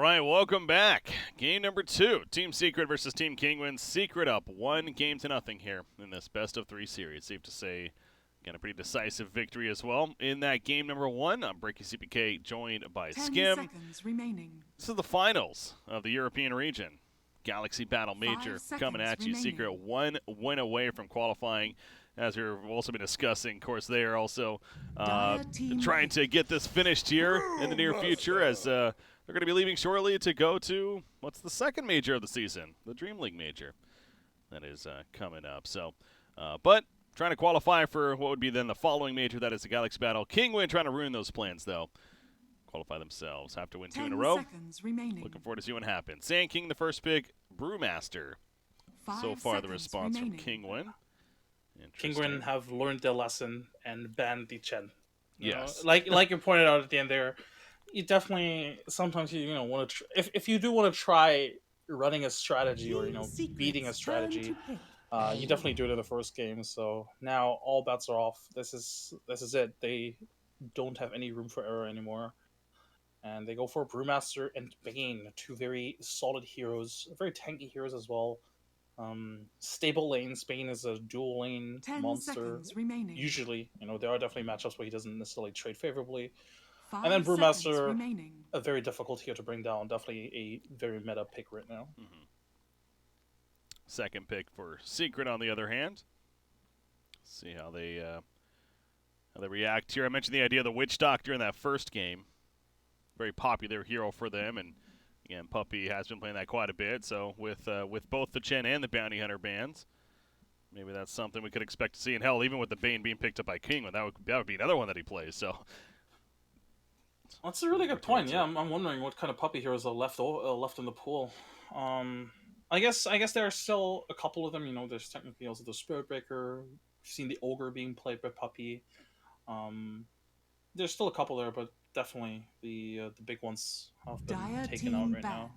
right, welcome back. Game number 2, Team Secret versus Team Kinguin. Secret up 1-0 here in this best-of-3 series. Safe to say, again, a pretty decisive victory as well. In that game number 1, I'm Breaky CPK, joined by 10 Skim. seconds remaining. This is the finals of the European region. Galaxy Battle Major coming at you. remaining. Secret 1 win away from qualifying. As we've also been discussing, of course, they are also trying to get this finished here in the near future, as they're going to be leaving shortly to go to, what's the second major of the season? The Dream League Major. That is coming up. So, but trying to qualify for what would be then the following major, that is the Galaxy Battle. Kinguin trying to ruin those plans, though. Qualify themselves. Have to win 2 in a row. Looking forward to see what happens. Sand King, the first pick. Brewmaster. So far, the response from Kinguin. Kinguin have learned their lesson and banned the Chen. Yes. Like you pointed out at the end there, you definitely sometimes you want to if you do want to try running a strategy or beating a strategy, you definitely do it in the first game. So now all bets are off. This is it. They don't have any room for error anymore, and they go for Brewmaster and Bane, two very solid heroes, very tanky heroes as well. Stable lane. Bane is a dual lane monster. Usually, there are definitely matchups where he doesn't necessarily trade favorably. And then Brewmaster, a very difficult hero to bring down. Definitely a very meta pick right now. Mm-hmm. Second pick for Secret, on the other hand. See how they react here. I mentioned the idea of the Witch Doctor in that first game. Very popular hero for them, and again, Puppy has been playing that quite a bit. So with both the Chen and the Bounty Hunter bans, maybe that's something we could expect to see. And hell, even with the Bane being picked up by Kinguin, that would be another one that he plays. So that's a really good point. Yeah, I'm wondering what kind of Puppy heroes are left in the pool. I guess there are still a couple of them. There's technically also the Spirit Breaker. We've seen the Ogre being played by Puppy. There's still a couple there, but definitely the big ones have been taken out right now.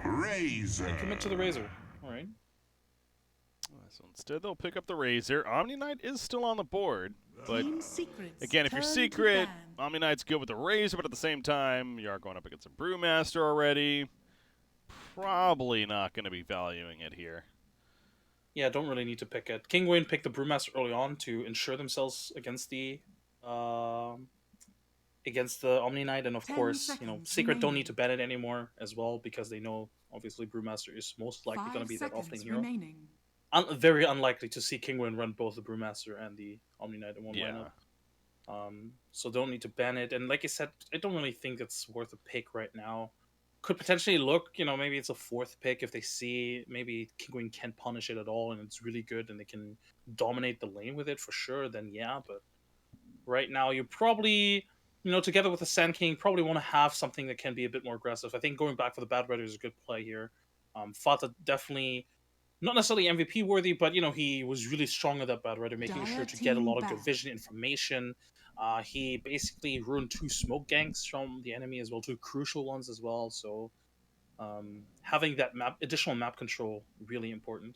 Razor. Commit to the Razor. All right. So instead, they'll pick up the Razor. Omni Knight is still on the board, but again, if you're Secret, Omni Knight's good with the Razor, but at the same time, you are going up against a Brewmaster already. Probably not going to be valuing it here. Yeah, don't really need to pick it. Kinguin picked the Brewmaster early on to ensure themselves against the Omni Knight, and of course, Secret don't need to ban it anymore as well, because they know obviously Brewmaster is most likely going to be that offlane hero. Very unlikely to see Kinguin run both the Brewmaster and the Omni Knight in one lineup. So don't need to ban it, and like I said, I don't really think it's worth a pick right now. Could potentially look, maybe it's a fourth pick if they see maybe Kinguin can't punish it at all and it's really good and they can dominate the lane with it for sure, then yeah, but right now you probably, together with the Sand King, probably want to have something that can be a bit more aggressive. I think going back for the Bad Rider is a good play here. Fata definitely, not necessarily MVP worthy, but he was really strong at that Bad Rider, making sure to get a lot of good vision information. He basically ruined 2 smoke ganks from the enemy as well, 2 crucial ones as well. So having that additional map control, really important.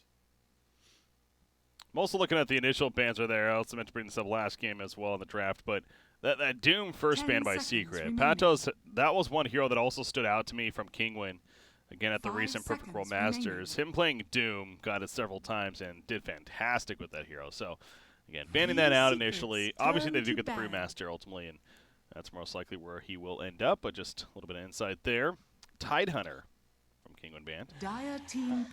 I'm also looking at the initial bans are there. I also meant to bring this up last game as well in the draft, but that Doom first ban by Secret. Patos, that was one hero that also stood out to me from Kinguin. Again, at the recent Perfect World Masters. Him playing Doom got it several times and did fantastic with that hero. So, again, banning that out initially. Obviously, they do get the Brewmaster ultimately, and that's most likely where he will end up, but just a little bit of insight there. Tidehunter from Kinguin banned.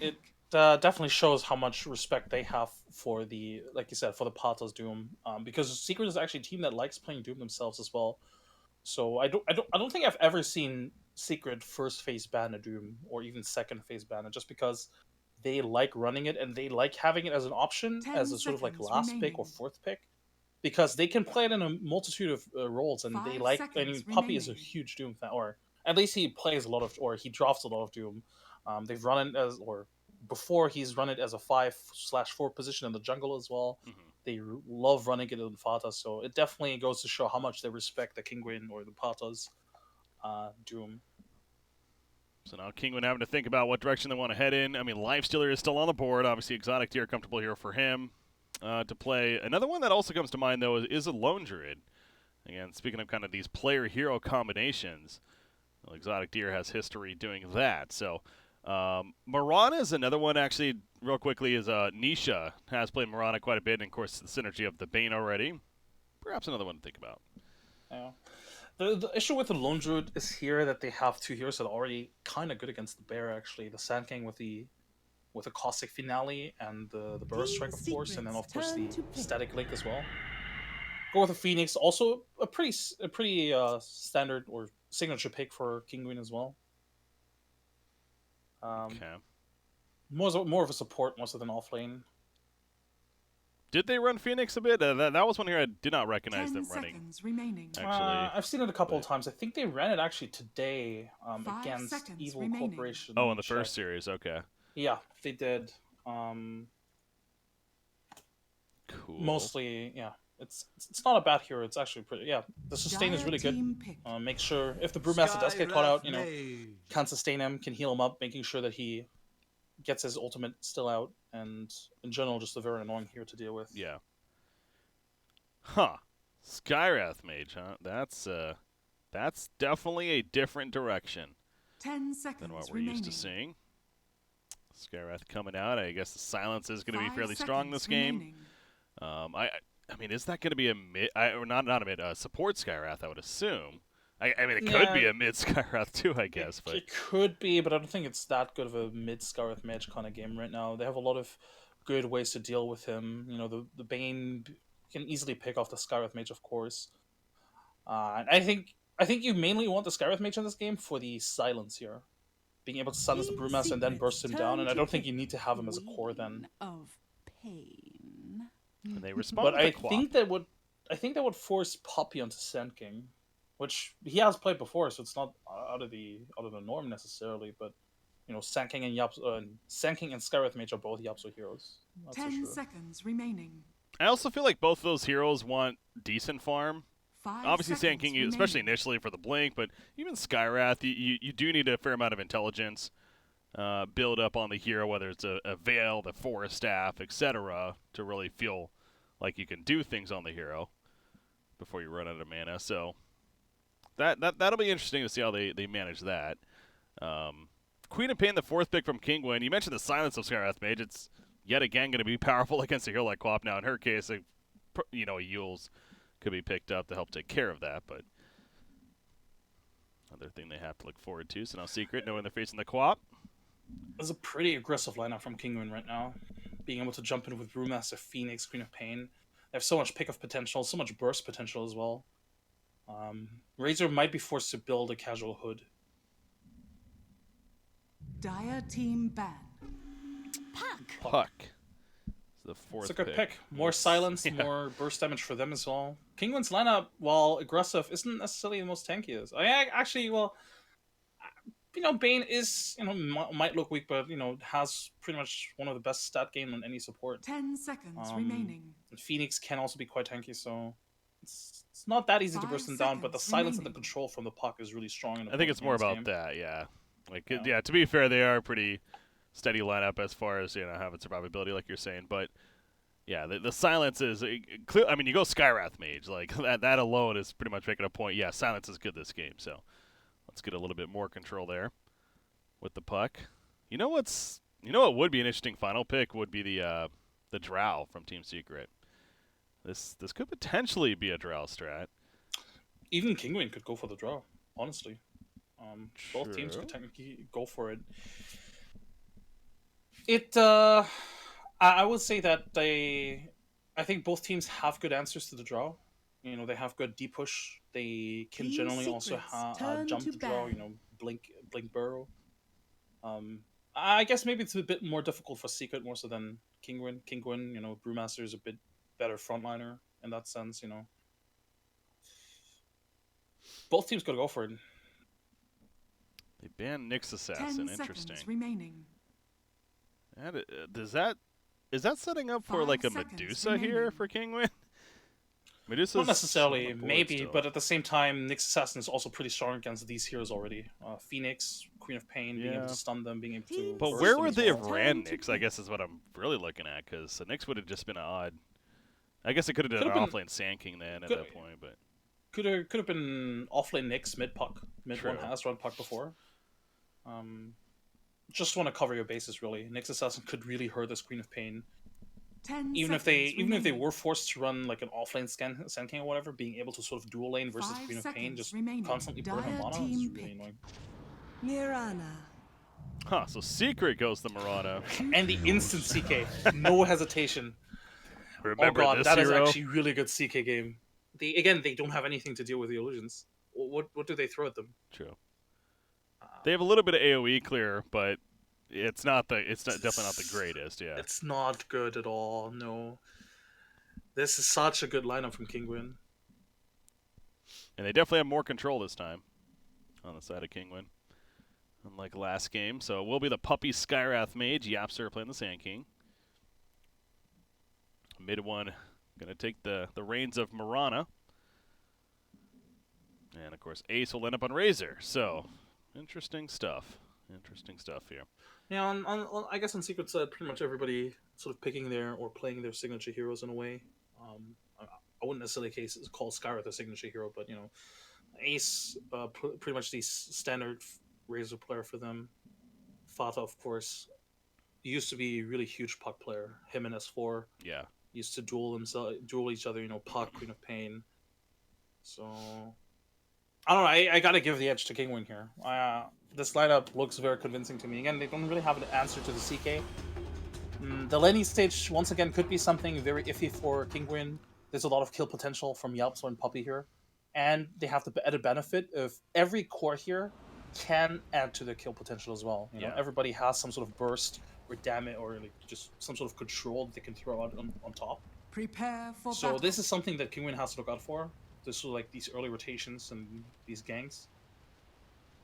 It definitely shows how much respect they have for the, like you said, for the Patos Doom, because Secret is actually a team that likes playing Doom themselves as well. So I don't think I've ever seen Secret first phase ban a Doom or even second phase ban it, just because they like running it and they like having it as an option, as a sort of like last pick or fourth pick, because they can play it in a multitude of roles, and they like. I mean, Puppy is a huge Doom fan, or at least he plays a lot of, or he drafts a lot of Doom. They've run it as, or before he's run it as a 5/4 position in the jungle as well. Mm-hmm. They love running it in Fata, so it definitely goes to show how much they respect the Kinguin or the Patos Doom. So now Kinguin having to think about what direction they want to head in. I mean, Lifestealer is still on the board. Obviously, Exotic Tier, comfortable hero for him to play. Another one that also comes to mind, though, is a Lone Druid. Again, speaking of kind of these player-hero combinations, Well, Exotic Deer has history doing that. So Mirana is another one, actually, real quickly, is Nisha has played Mirana quite a bit, and of course the synergy of the Bane already. Perhaps another one to think about. Yeah. The issue with the Lone Druid is here that they have two heroes that are already kind of good against the Bear, actually. The Sand King with the Caustic Finale and the Burst Strike, of course, and then of course the Static Link as well. Go with the Phoenix, also a pretty standard or signature pick for Kinguin as well. Okay. More of a support, most of an off lane. Did they run Phoenix a bit? That was one here I did not recognize them running. Remaining. Actually, I've seen it a couple of times. I think they ran it actually today against Evil remaining. Corporation. Oh, in the first series, okay. Yeah, they did. Cool. Mostly, yeah. It's not a bad hero. It's actually pretty. Yeah, the sustain is really good. Make sure if the Brewmaster does get caught out, can sustain him, can heal him up, making sure that he gets his ultimate still out, and in general, just a very annoying hero to deal with. Yeah. Huh. Skywrath Mage, huh? That's definitely a different direction 10 seconds than what we're remaining. used to seeing. Skywrath coming out. I guess the silence is going to be fairly strong this game. I mean, is that going to be a mid? Or not a mid. Support Skywrath, I would assume. I mean, it could be a mid Skywrath too, I guess. But it could be, but I don't think it's that good of a mid Skywrath Mage kind of game right now. They have a lot of good ways to deal with him. The Bane can easily pick off the Skywrath Mage, of course. And I think you mainly want the Skywrath Mage in this game for the silence here, being able to silence the Brewmaster and then burst him down. And I don't think you need to have him as a core then. Of pain. And they respond. But I think that would force Poppy onto Sand King, which he has played before, so it's not out of the norm necessarily. But Sand King and Skywrath Mage are both Yapso heroes. 10 seconds remaining. I also feel like both of those heroes want decent farm. Obviously, Sand King, especially initially for the blink, but even Skywrath, you do need a fair amount of intelligence. Build up on the hero, whether it's a Veil, the Forest Staff, etc., to really feel like you can do things on the hero before you run out of mana. So that'll be interesting to see how they manage that. Queen of Pain, the fourth pick from Kinguin. You mentioned the silence of Skywrath Mage. It's yet again going to be powerful against a hero like Quap. Now, in her case, a Yules could be picked up to help take care of that, but another thing they have to look forward to. So now Secret, knowing they're facing the Quap. There's a pretty aggressive lineup from Kinguin right now. Being able to jump in with Brewmaster, Phoenix, Queen of Pain. They have so much pick-off potential, so much burst potential as well. Razor might be forced to build a casual hood. Dire team ban. Puck. The fourth it's a good pick. More silence, more burst damage for them as well. Kinguin's lineup, while aggressive, isn't necessarily the most tankiest. Bane is, might look weak, but, has pretty much one of the best stat gain on any support. 10 seconds remaining. And Phoenix can also be quite tanky, so it's not that easy to burst them down, but the silence and the control from the puck is really strong. I think it's more about that, yeah. To be fair, they are a pretty steady lineup as far as, having survivability, like you're saying, but yeah, the silence is clear. I mean, you go Skywrath Mage, like that alone is pretty much making a point. Yeah, silence is good this game, so let's get a little bit more control there with the puck. You know what would be an interesting final pick would be the Drow from Team Secret. This could potentially be a Drow strat. Even Kinguin could go for the Drow, honestly. Both teams could technically go for it. I would say that I think both teams have good answers to the Drow. They have good deep push. They can generally also jump to draw. Blink burrow. I guess maybe it's a bit more difficult for Secret more so than Kinguin. Kinguin, Brewmaster is a bit better frontliner in that sense. Both teams gotta go for it. They banned Nyx Assassin. 10 Interesting. seconds remaining. And is that setting up for like a Medusa here for Kinguin? Medusa's not necessarily, maybe, still. But at the same time, Nyx Assassin is also pretty strong against these heroes already. Phoenix, Queen of Pain, being able to stun them, being able to. But where would they have ran Nyx? I guess is what I'm really looking at, because Nyx would have just been odd. I guess it could have done an offlane Sand King then at that point, but Could have been offlane Nyx mid puck. Mid True. one has run puck before. Just want to cover your bases really. Nyx Assassin could really hurt this Queen of Pain. 10 Even if they remaining. were forced to run like an offlane Sand King or whatever, being able to sort of dual lane versus 5 Queen of Pain, seconds just remaining. constantly burn her Dire mana is team really pick. annoying. Mirana. Huh, so Secret goes the Murata. And the instant CK, no hesitation. Remember Oh god, this that is hero? actually really good CK game. They don't have anything to deal with the illusions. What do they throw at them? True. They have a little bit of AoE clear, but it's definitely not the greatest. Yeah. It's not good at all. No. This is such a good lineup from Kinguin. And they definitely have more control this time on the side of Kinguin, unlike last game. So it will be the Puppy Skyrath Mage. Yapster playing the Sand King. Mid one going to take the reins of Mirana. And, of course, Ace will end up on Razor. So, interesting stuff. Interesting stuff here. Yeah, I guess on Secret side, pretty much everybody sort of picking their or playing their signature heroes in a way. I wouldn't necessarily call Skyrath a signature hero, but, you know, Ace, pretty much the standard Razor player for them. Fata, of course, used to be a really huge puck player. Him and S4 Yeah. used to duel each other, you know, puck, Queen of Pain. So, I don't know, I gotta give the edge to Kinguin here. This lineup looks very convincing to me. Again, they don't really have an answer to the CK. The laning stage, once again, could be something very iffy for Kinguin. There's a lot of kill potential from Yelpso and Puppy here. And they have the added benefit of every core here can add to their kill potential as well. You know, everybody has some sort of burst or damage or like just some sort of control that they can throw out on top. Prepare for So battle. this is something that Kinguin has to look out for. This is like these early rotations and these ganks.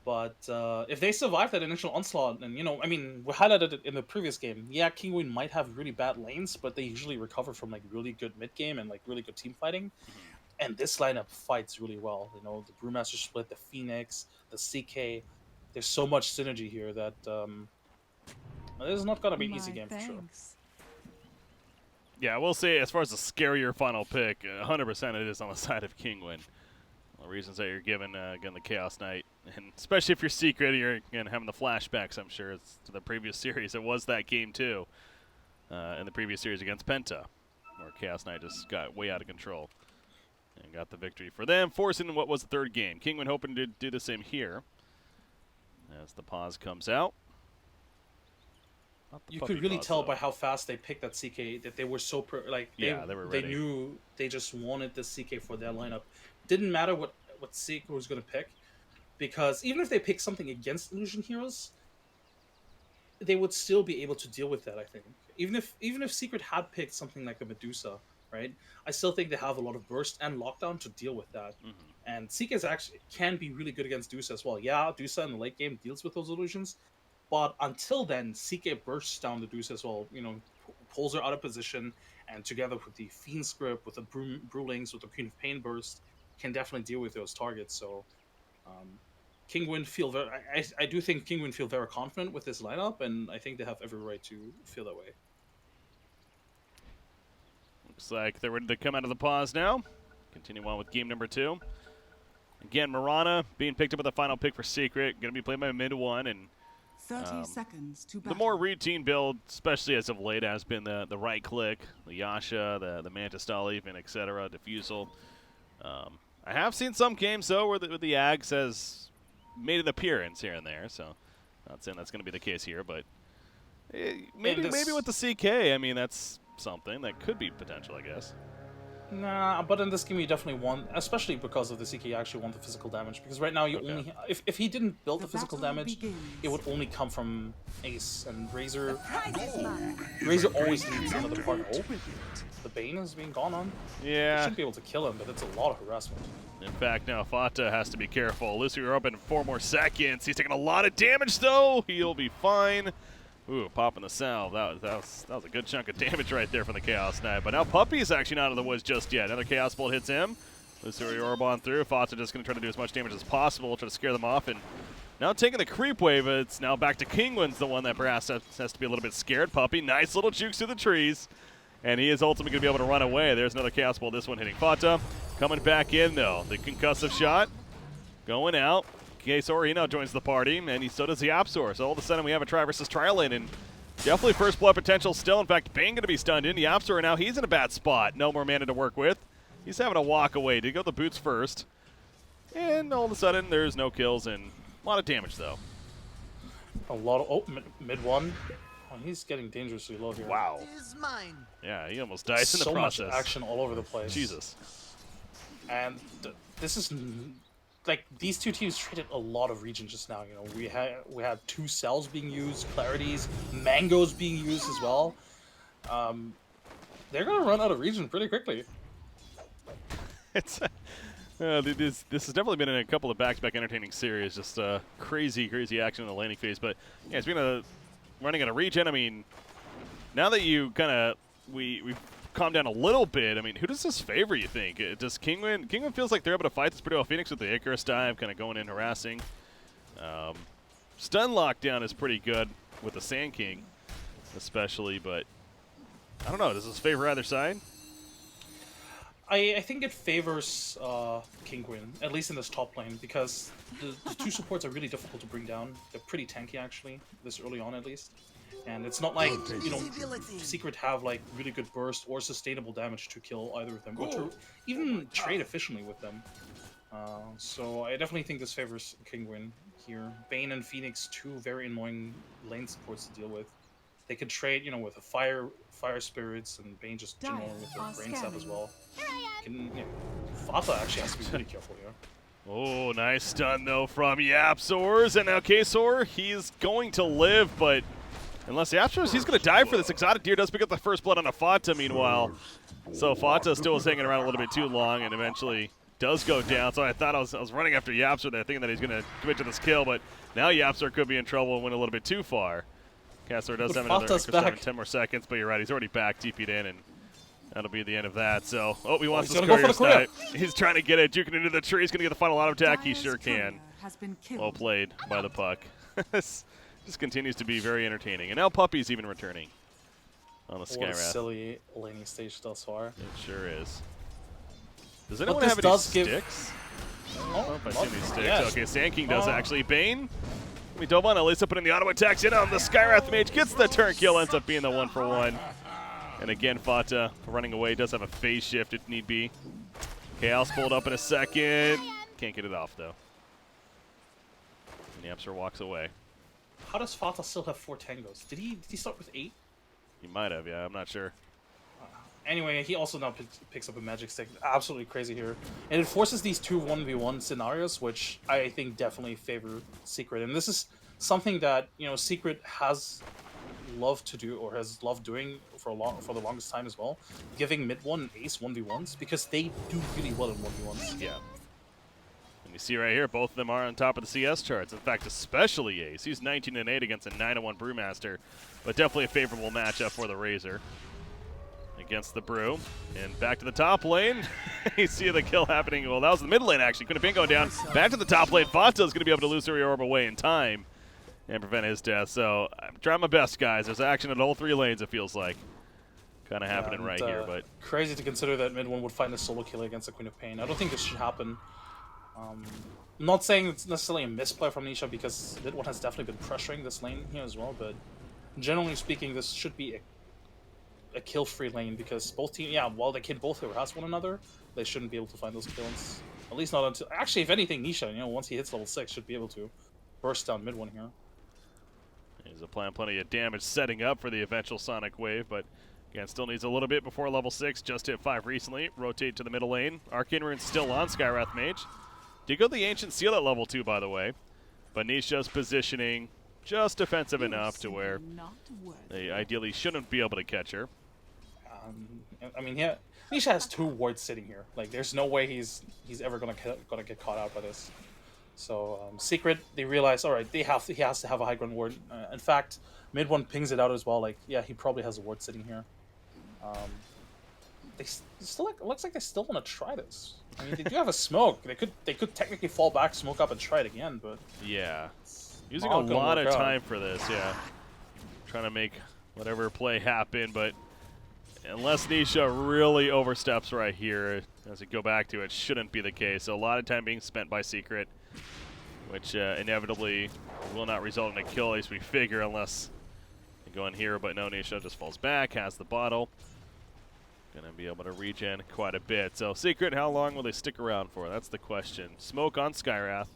But if they survive that initial onslaught, and you know, I mean, we highlighted it in the previous game. Yeah, Kinguin might have really bad lanes, but they usually recover from like really good mid game and like really good team fighting. And this lineup fights really well. You know, the Brewmaster split, the Phoenix, the CK. There's so much synergy here that this is not gonna be an easy game for sure. Yeah, I will say, as far as the scarier final pick, 100% it is on the side of Kinguin. The reasons that you're given, again, the Chaos Knight. And especially if you're Secret, you're again, having the flashbacks, I'm sure, it's to the previous series. It was that game, too, in the previous series against Penta, where Chaos Knight just got way out of control and got the victory for them, forcing what was the third game. Kinguin hoping to do the same here as the pause comes out. You could really tell by how fast they picked that CK that they were so they were ready. They knew they just wanted the CK for their lineup. Didn't matter what CK was going to pick, because even if they pick something against illusion heroes, they would still be able to deal with that. I think even if Secret had picked something like a Medusa, right? I still think they have a lot of burst and lockdown to deal with that. And CK actually can be really good against Dusa as well. Yeah, Dusa in the late game deals with those illusions. But until then, CK bursts down the Deuce as well, you know, pulls her out of position, and together with the Fiend script, with the Brewlings, with the Queen of Pain burst, can definitely deal with those targets. So, Kinguin I do think Kinguin feel very confident with this lineup, and I think they have every right to feel that way. Looks like they're ready to come out of the pause now. Continue on with game number 2. Again, Mirana being picked up with the final pick for Secret, going to be played by mid one, and 30 seconds to battle. the more routine build, especially as of late, has been the right click, the Yasha, the Manta Stall even, etc., Diffusal. I have seen some games, though, where the Ags has made an appearance here and there, so not saying that's going to be the case here, but maybe with the CK, I mean, that's something that could be potential, I guess. Nah, but in this game you definitely want, especially because of the CK, you actually want the physical damage. Because right now you only, if he didn't build the physical damage, it would only come from Ace and Razor. Razor always needs another partner. Oh, the Bane is being gone on. Yeah. You should be able to kill him, but it's a lot of harassment. In fact, now Fata has to be careful. Lucy, you're up in 4 more seconds. He's taking a lot of damage, though. He'll be fine. Ooh, popping the salve. That was a good chunk of damage right there from the Chaos Knight. But now Puppy's actually not out of the woods just yet. Another Chaos Bolt hits him. Lucy Orban through. Fata just going to try to do as much damage as possible, try to scare them off. And now taking the creep wave, it's now back to Kinguin's the one that perhaps has to be a little bit scared. Puppy, nice little jukes through the trees. And he is ultimately going to be able to run away. There's another Chaos Bolt, this one hitting Fata. Coming back in, though. The concussive shot going out. Kesor, he now joins the party, and so does the Yapsor. So all of a sudden we have a try versus trial lane, and definitely first blood potential still. In fact, Bane going to be stunned in. The Yapsor now, he's in a bad spot. No more mana to work with. He's having to walk away. Did go the boots first. And all of a sudden, there's no kills and a lot of damage, though. A lot of... Oh, mid one. Oh, he's getting dangerously low here. Wow. Is mine. Yeah, he almost dies in the so process. Much action all over the place. Jesus. And this is... Like, these two teams traded a lot of region just now, you know. We had 2 cells being used, clarities, mangoes being used as well. They're gonna run out of region pretty quickly. It's this has definitely been in a couple of back-to-back entertaining series. Just crazy action in the landing phase. But yeah, speaking of running out of regen, I mean, now that you kind of we've calmed down a little bit. I mean, who does this favor, you think? Does Kinguin? Kinguin feels like they're able to fight this pretty well. Phoenix with the Icarus dive, kind of going in harassing. Stun lockdown is pretty good with the Sand King, especially. But I don't know. Does this favor either side? I think it favors Kinguin, at least in this top lane, because the 2 supports are really difficult to bring down. They're pretty tanky, actually, this early on at least. And it's not like, you know, Secret have like really good burst or sustainable damage to kill either of them, or to even trade efficiently with them. So I definitely think this favors Kinguin here. Bane and Phoenix, 2 very annoying lane supports to deal with. They could trade, you know, with a fire spirits, and Bane just generally with the brain stuff as well. Fata actually has to be pretty careful here. Oh, nice stun though from Yapsors, and now Kesor, he's going to live, but unless Yapsors, he's going to die for this. Exotic Deer does pick up the first blood on a Fata meanwhile. So Fata still was hanging around a little bit too long and eventually does go down. So I thought I was running after Yapsor there, thinking that he's going to commit to this kill, but now Yapsor could be in trouble and went a little bit too far. Kesor does have another extra 10 more seconds, but you're right, he's already back, TP'd in, and that'll be the end of that. So, he wants this courier snipe. He's trying to get it, juking into the tree. He's going to get the final auto attack. He sure can. Well played by the puck. This just continues to be very entertaining. And now Puppy's even returning on the Skywrath. What a silly laning stage thus far. It sure is. Does anyone have any sticks? I don't know if I see any sticks. Yes. Okay, Sand King does actually. Bane. We double on, at least putting the auto attacks in on the Skywrath Mage. Gets the turn kill, ends up being the 1-for-1. And again, Fata running away, does have a phase shift if need be. Chaos pulled up in a second. Can't get it off, though. And Yapsor walks away. How does Fata still have 4 tangos? Did he start with 8? He might have, yeah, I'm not sure. Anyway, he also now picks up a magic stick. Absolutely crazy here. And it forces these 2 1v1 scenarios, which I think definitely favor Secret. And this is something that, you know, Secret has loved to do, or has loved doing for the longest time as well, giving mid 1 and ace 1v1s, because they do really well in 1v1s. Yeah. And you see right here, both of them are on top of the CS charts. In fact, especially Ace. He's 19-8 against a 9-1 Brewmaster, but definitely a favorable matchup for the Razor against the Brew. And back to the top lane. You see the kill happening. Well, that was the mid lane, actually. Couldn't have been going down. Back to the top lane. Fata is going to be able to lose Uri Orb away in time and prevent his death. So I'm trying my best, guys. There's action in all 3 lanes, it feels like. Kind of happening right here, but crazy to consider that mid 1 would find a solo kill against the Queen of Pain. I don't think this should happen. I'm not saying it's necessarily a misplay from Nisha, because mid 1 has definitely been pressuring this lane here as well, but generally speaking, this should be a kill-free lane, because both teams, while they can both harass one another, they shouldn't be able to find those kills. At least not until, actually, if anything, Nisha, you know, once he hits level 6, should be able to burst down mid 1 here. He's applying plenty of damage, setting up for the eventual Sonic Wave, but again, still needs a little bit before level 6. Just hit 5 recently. Rotate to the middle lane. Arcane Rune's still on Skywrath Mage. Did go the Ancient Seal at level 2, by the way. But Nisha's positioning just defensive enough to where they ideally shouldn't be able to catch her. I mean, yeah, Nisha has 2 wards sitting here. Like, there's no way he's ever gonna get caught out by this. So Secret, they realize, all right, he has to have a high ground ward. In fact, mid 1 pings it out as well. Like, yeah, he probably has a ward sitting here. They still looks like they still want to try this. I mean, they do have a smoke. They could technically fall back, smoke up, and try it again. But yeah, using a lot of time for this. Yeah, trying to make whatever play happen, but unless Nisha really oversteps right here, as we go back to it, shouldn't be the case. So a lot of time being spent by Secret, which inevitably will not result in a kill, as we figure, unless they go in here. But no, Nisha just falls back, has the bottle. Gonna be able to regen quite a bit. So Secret, how long will they stick around for? That's the question. Smoke on Skywrath.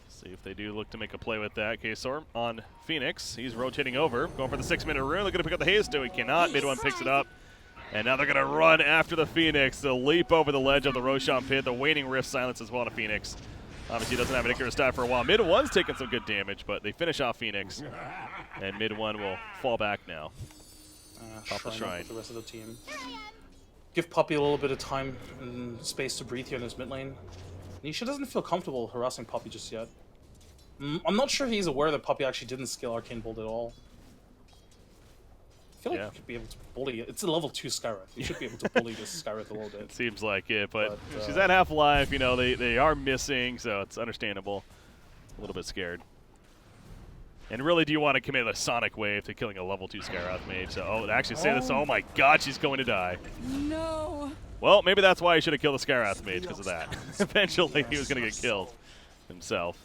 See if they do look to make a play with that. K-Sor on Phoenix. He's rotating over, going for the 6-minute rune. They're gonna pick up the haste. He cannot. Mid one picks it up. And now they're gonna run after the Phoenix. They'll leap over the ledge of the Roshan pit. The waning rift silence as well to Phoenix. Obviously doesn't have an Icarus dive for a while. Mid one's taking some good damage, but they finish off Phoenix. And mid one will fall back now. Pop the shrine. The rest of the team. Give Puppy a little bit of time and space to breathe here in his mid lane. Nisha doesn't feel comfortable harassing Puppy just yet. I'm not sure he's aware that Puppy actually didn't skill Arcane Bolt at all. I feel like he could be able to bully it. It's a level 2 Skywrath. You should be able to bully this Skywrath a little bit. It seems like it, but she's at half life. You know, they are missing, so it's understandable. A little bit scared. And really, do you want to commit a Sonic Wave to killing a level 2 Skywrath mage? So, actually say this, oh my god, she's going to die. No. Well, maybe that's why he should have killed the Skywrath mage, because of that. Eventually, he was going to get killed himself.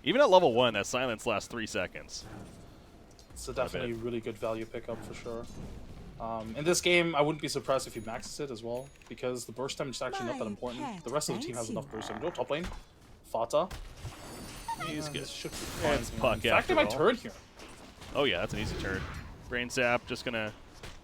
Even at level 1, that silence lasts 3 seconds. It's definitely a really good value pickup for sure. In this game, I wouldn't be surprised if he maxes it as well, because the burst damage is actually not that important. The rest of the team has enough burst damage. Oh, top lane. Fata. He's good. Should be fine. It's Puck In fact, they might turn here. Oh yeah, that's an easy turn. Brain Sap just gonna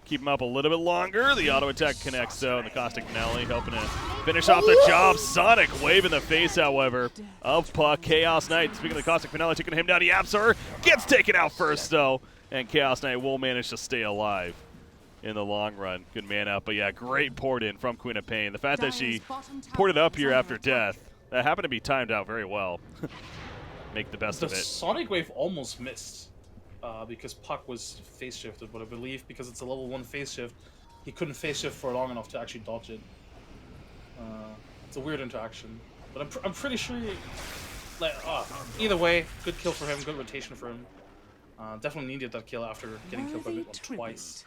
keep him up a little bit longer. The auto attack connects though, and the Caustic Finale helping to finish off the job. Sonic Wave in the face, however, of Puck. Chaos Knight, speaking of the Caustic Finale, taking him down. Yapsor gets taken out first though, and Chaos Knight will manage to stay alive in the long run. Good man up, but yeah, great port in from Queen of Pain. The fact that she ported up here after death, that happened to be timed out very well. Make the best of it. The Sonic Wave almost missed because Puck was phase shifted, but I believe because it's a level 1 phase shift, he couldn't phase shift for long enough to actually dodge it. It's a weird interaction, but I'm pretty sure. Either way, good kill for him, good rotation for him. Definitely needed that kill after getting killed by Mid-1 twice.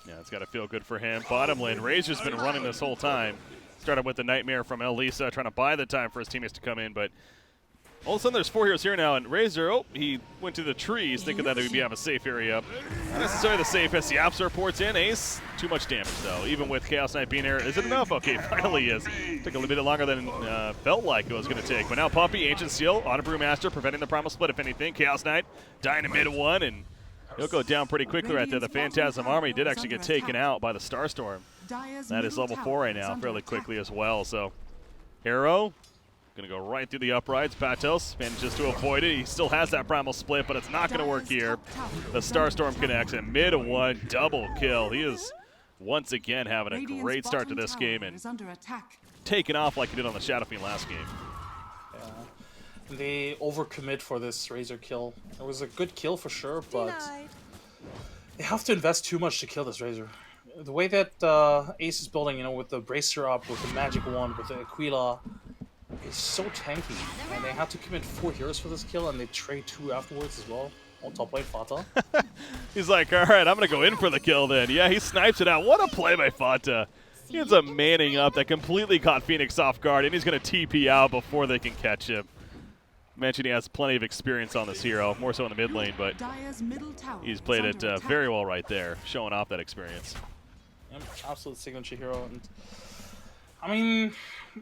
Yeah, it's got to feel good for him. Bottom lane, Razor's been running this whole time. Started with the Nightmare from Elisa, trying to buy the time for his teammates to come in, but all of a sudden there's 4 heroes here now, and Razor, he went to the trees thinking that he would have a safe area. Not necessarily the safest. The Yapsor ports in. Ace, too much damage though, even with Chaos Knight being there. Is it enough? Okay, finally is. Took a little bit longer than felt like it was going to take. But now Puppy, Ancient Seal, on a Brewmaster, preventing the Primal Split if anything. Chaos Knight dying in mid one, and he'll go down pretty quickly right there. The Phantasm Army did actually get taken out by the Starstorm. That is level 4 right now, fairly quickly as well. So, Hero gonna go right through the uprights. Patos manages to avoid it. He still has that Primal Split, but it's not gonna work here. The Starstorm connects, and mid one double kill. He is once again having a great start to this game and taking off like he did on the Shadow Fiend last game. Yeah, they overcommit for this Razor kill. It was a good kill for sure, but they have to invest too much to kill this Razor. The way that Ace is building, you know, with the Bracer up, with the Magic Wand, with the Aquila, is so tanky, and they have to commit 4 heroes for this kill, and they trade 2 afterwards as well. On top lane, Fata. He's like, all right, I'm going to go in for the kill then. Yeah, he snipes it out. What a play by Fata. He ends up manning up that completely caught Phoenix off guard, and he's going to TP out before they can catch him. Mentioned he has plenty of experience on this hero, more so in the mid lane, but he's played it very well right there, showing off that experience. Absolute signature hero. And I mean,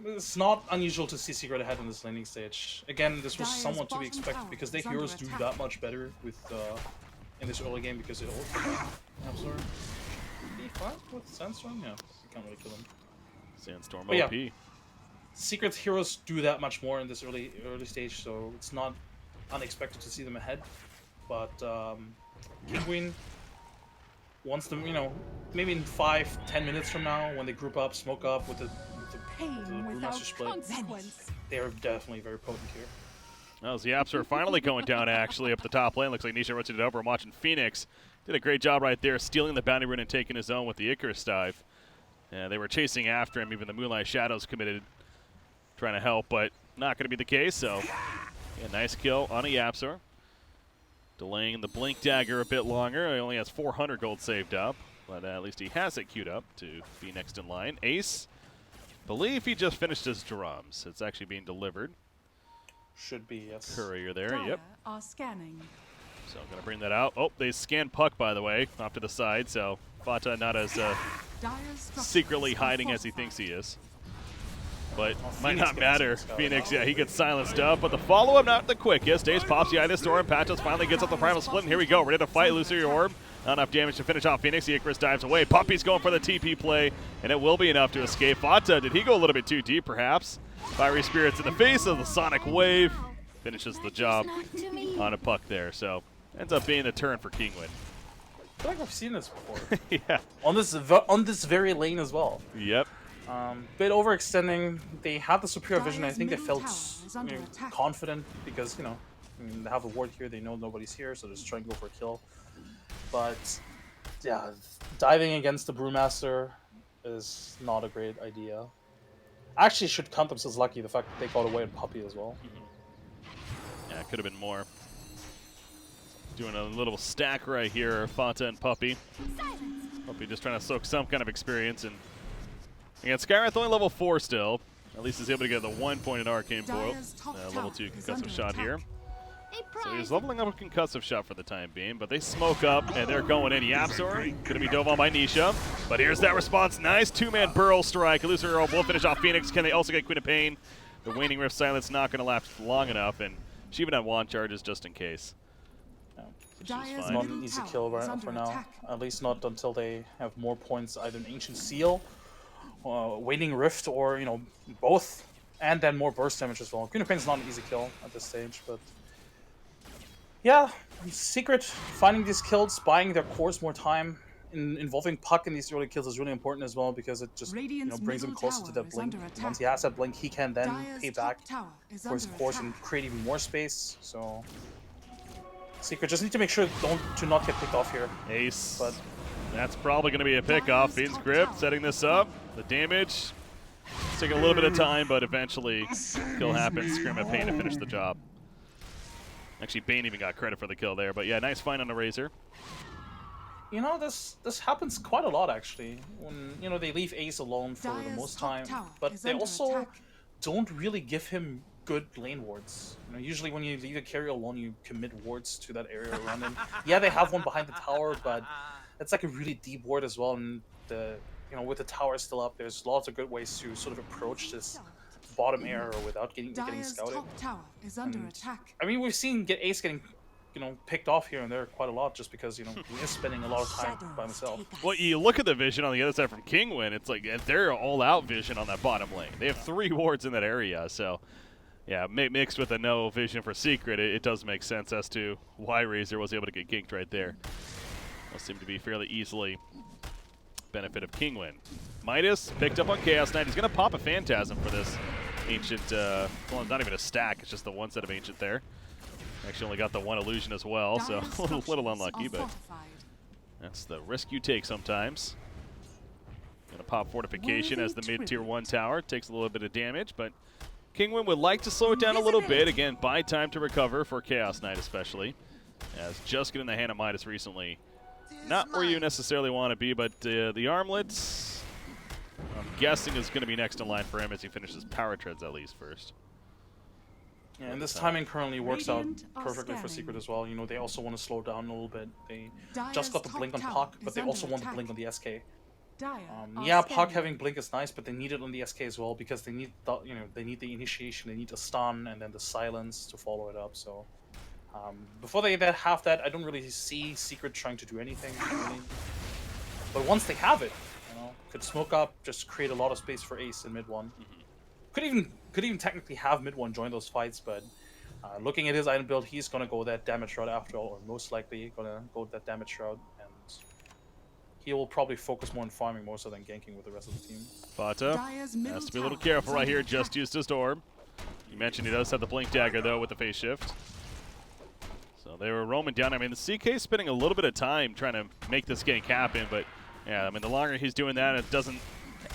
it's not unusual to see Secret ahead in this laning stage. Again, this was somewhat to be expected because their heroes do that much better with in this early game because it also Absol. D5 with Sandstorm? Yeah, you can't really kill him. Sandstorm but OP. Yeah, Secret's heroes do that much more in this early stage, so it's not unexpected to see them ahead. But Kinguin, once them, you know, maybe in 5-10 minutes from now, when they group up, smoke up with the Brewmaster split, they are definitely very potent here. Well, Zaps are finally going down actually up the top lane. Looks like Nisha rotated over and watching Phoenix. Did a great job right there, stealing the bounty rune and taking his own with the Icarus dive. They were chasing after him, even the Moonlight Shadows committed, trying to help, but not going to be the case, so yeah, nice kill on a Yapsor. Delaying the Blink Dagger a bit longer. He only has 400 gold saved up. But at least he has it queued up to be next in line. Ace, believe he just finished his drums. It's actually being delivered. Should be, yes. Courier there, Dire yep. are scanning. So I'm going to bring that out. Oh, they scanned Puck, by the way, off to the side. So Fata not as Dire's secretly structures are hiding as he fortified. thinks he is. But Well, might Phoenix not gets matter. silenced out. Phoenix, yeah, he gets silenced up, but the follow-up not the quickest. Ace pops the Eye of the Storm. Patos finally gets up the Primal Split, and here we go. Ready to fight Illusory Orb. Not enough damage to finish off Phoenix. The Icarus dives away. Puppy's going for the TP play, and it will be enough to escape. Fata, did he go a little bit too deep, perhaps? Fiery Spirits in the face of the Sonic Wave. Finishes the job on a Puck there, so ends up being a turn for Kinguin. I feel like I've seen this before. Yeah. on this very lane as well. Yep. Bit overextending. They had the superior vision. I Dire's think they middle felt tower is under attack. confident because, I mean, they have a ward here. They know nobody's here, so they're just trying to go for a kill. But, yeah, diving against the Brewmaster is not a great idea. Actually, should count themselves lucky, the fact that they got away with Puppy as well. Yeah, it could have been more. Doing a little stack right here, Fata and Puppy. Puppy just trying to soak some kind of experience. And again, Skywrath only level 4 still. At least he's able to get the 1 point in Arcane Boil. Dire's top Level tower 2 is concussive under shot attack. here. So he's leveling up a concussive shot for the time being, but they smoke up and they're going in. Yapzor gonna be dove on by Nisha, but here's that response. Nice two-man burl strike. Illusory Orb will finish off Phoenix. Can they also get Queen of Pain? The Waning Rift Silence not gonna last long enough, and she even had wand charges just in case. So she's Dire's fine. Not middle an easy tower kill is right under for now. attack. At least not until they have more points, either an Ancient Seal, Waning Rift, or, both. And then more burst damage as well. Queen of Pain is not an easy kill at this stage, but yeah, Secret finding these kills, buying their cores more time, involving Puck in these early kills is really important as well because it just Radiant's brings him middle closer to tower that is blink. under attack. Once he has that blink, he can then Dire's pay top back tower is for his under cores attack. and create even more space. So Secret just need to make sure to not get picked off here. Ace. But That's probably going to be a pickoff. Fiend's Grip setting this up. The damage. It's taking a little bit of time, but eventually kill happens. Scream at Pain to finish the job. Actually, Bane even got credit for the kill there. But yeah, nice find on the Razor. this happens quite a lot actually. When they leave Ace alone for the Dire's most top time, tower but is they under also attack. don't really give him good lane wards. Usually when you leave a carry alone, you commit wards to that area around him. Yeah, they have one behind the tower, but it's like a really deep ward as well. And with the tower still up, there's lots of good ways to sort of approach this bottom area without getting Dire's scouted. top tower is under And, attack. I mean, we've seen Ace getting picked off here and there quite a lot just because he is spending a lot of time by himself. Well, you look at the vision on the other side from Kinguin, it's like they're all-out vision on that bottom lane. They have 3 wards in that area, so yeah, mixed with a no vision for Secret, it does make sense as to why Razor was able to get ganked right there. Those seem to be fairly easily benefit of Kinguin. Midas picked up on Chaos Knight. He's going to pop a Phantasm for this Ancient, well, it's not even a stack, it's just the one set of Ancient there. Actually only got the one illusion as well, so Dire's a little structures unlucky, are but fortified. that's the risk you take sometimes. Gonna pop Fortification as the mid-tier 1 tower. Takes a little bit of damage, but Kinguin would like to slow it down a little bit. Again, buy time to recover for Chaos Knight especially. As just getting the hand of Midas recently. Not where you necessarily want to be, but the armlets, I'm guessing, is going to be next in line for him as he finishes Power Treads at least first. Yeah, and this timing currently works out Radiant are perfectly for scanning. Secret as well. They also want to slow down a little bit. They Dire's just got the top blink on tower Puck, is but they under also want the attack. blink on the SK. Dire are Yeah, Puck scanning. having blink is nice, but they need it on the SK as well because they need the they need the initiation, they need the stun, and then the silence to follow it up. So before they have that, I don't really see Secret trying to do anything really. But once they have it, could smoke up, just create a lot of space for Ace in mid 1. Could even technically have mid 1 join those fights, but looking at his item build, he's gonna go that damage route after all, or most likely gonna go that damage route, and he will probably focus more on farming more so than ganking with the rest of the team. Fata Dire's middle has to be a little tower careful is right under here. attack. Just used his Orb. You mentioned he does have the Blink Dagger though with the phase shift. So they were roaming down. I mean, the CK spending a little bit of time trying to make this gank happen, but yeah, I mean, the longer he's doing that, it doesn't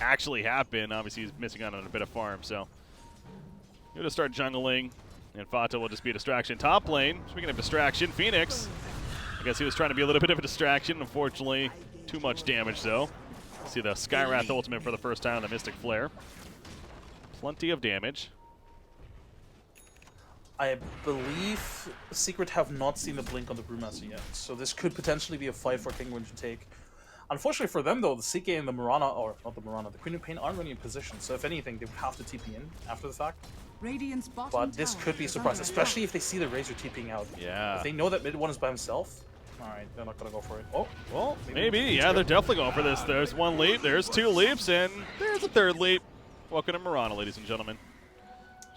actually happen. Obviously, he's missing out on a bit of farm, so he'll just start jungling, and Fata will just be a distraction. Top lane, speaking of distraction, Phoenix. I guess he was trying to be a little bit of a distraction. Unfortunately, too much damage, though. See the Skywrath ultimate for the first time on the Mystic Flare. Plenty of damage. I believe Secret have not seen the blink on the Brewmaster yet, so this could potentially be a fight for Kinguin to take. Unfortunately for them, though, the CK and the Mirana, or not the Mirana, the Queen of Pain aren't really in position, so if anything, they would have to TP in after the fact. But this could be a surprise, especially if they see the Razor TPing out. Yeah. If they know that mid one is by himself, alright, they're not going to go for it. Oh, well, maybe. Yeah, they're definitely going for this. There's one leap, there's two leaps, and there's a third leap. Welcome to Mirana, ladies and gentlemen.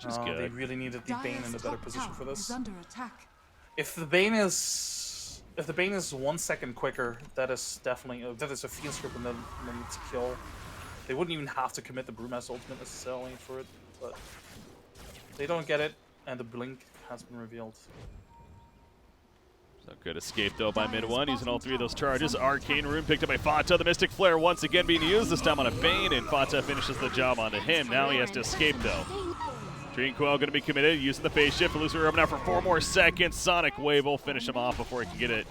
She's good. They really needed the Bane in a better position for this. If the Bane is 1 second quicker, that is definitely that is a field script and then it's a kill. They wouldn't even have to commit the Brewmaster ultimate necessarily for it, but they don't get it, and the blink has been revealed. So good escape though by mid one, using all three of those charges. Arcane Rune picked up by Fata. The Mystic Flare once again being used, this time on a Bane, and Fata finishes the job onto him. Now he has to escape though. Dreamcoil going to be committed, using the phase shift. Illusory Urban out for 4 more seconds. Sonic Wave will finish him off before he can get it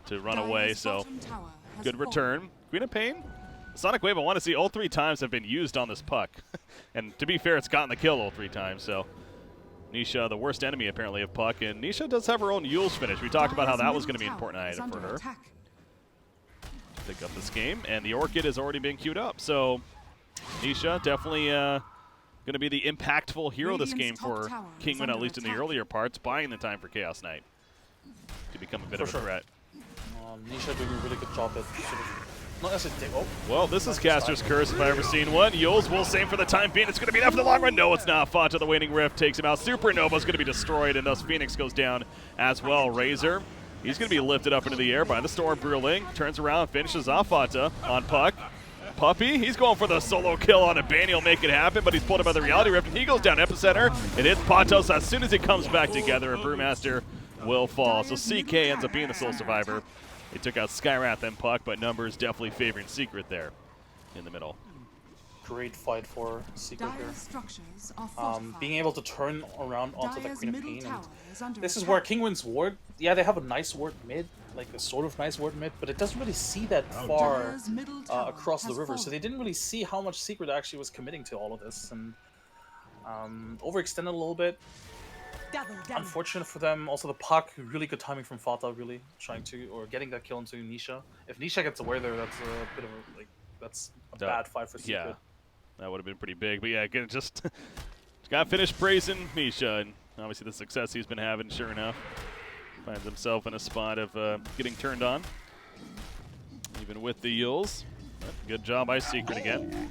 to run away, so good return. Queen of Pain, Sonic Wave I want to see all 3 times have been used on this puck. And to be fair, it's gotten the kill all 3 times, so Nisha, the worst enemy apparently of puck, and Nisha does have her own Yule's finish. We talked about how that was going to be an important item for her. Pick up this game, and the Orchid has already been queued up, so Nisha definitely going to be the impactful hero this game for Kinguin, at least in the earlier parts, buying the time for Chaos Knight to become a bit of a threat. Nisha doing a really good job at sort of not necessarily. Oh, well, this is Caster's Curse if I ever seen one. Yules will save for the time being. It's going to be enough for the long run. No, it's not. Fata, the Waning Rift, takes him out. Supernova's going to be destroyed, and thus Phoenix goes down as well. Razor, he's going to be lifted up into the air by the Storm Brewling. Turns around, finishes off Fata on puck. Puppy, he's going for the solo kill on a Bane. He'll make it happen, but he's pulled up by the Reality Rift, and he goes down Epicenter. It hits Patos. As soon as it comes back together, a Brewmaster will fall. So CK ends up being the sole survivor. They took out Skywrath and Puck, but numbers definitely favoring Secret there in the middle. Great fight for Secret here. Being able to turn around onto the Queen of Pain. And this is where Kinguin's ward, yeah, they have a nice ward mid, like a sort of nice ward mid, but it doesn't really see that far across the river, so they didn't really see how much Secret actually was committing to all of this, and overextended a little bit. Unfortunate for them. Also the puck, really good timing from Fata, really trying to, or getting that kill into Nisha. If Nisha gets away there, that's a bit of a, like, that's a bad fight for Secret. Yeah, that would have been pretty big, but yeah, again, just got finished praising Nisha, and obviously the success he's been having, sure enough. Finds himself in a spot of getting turned on, even with the Yules. Good job by Secret again.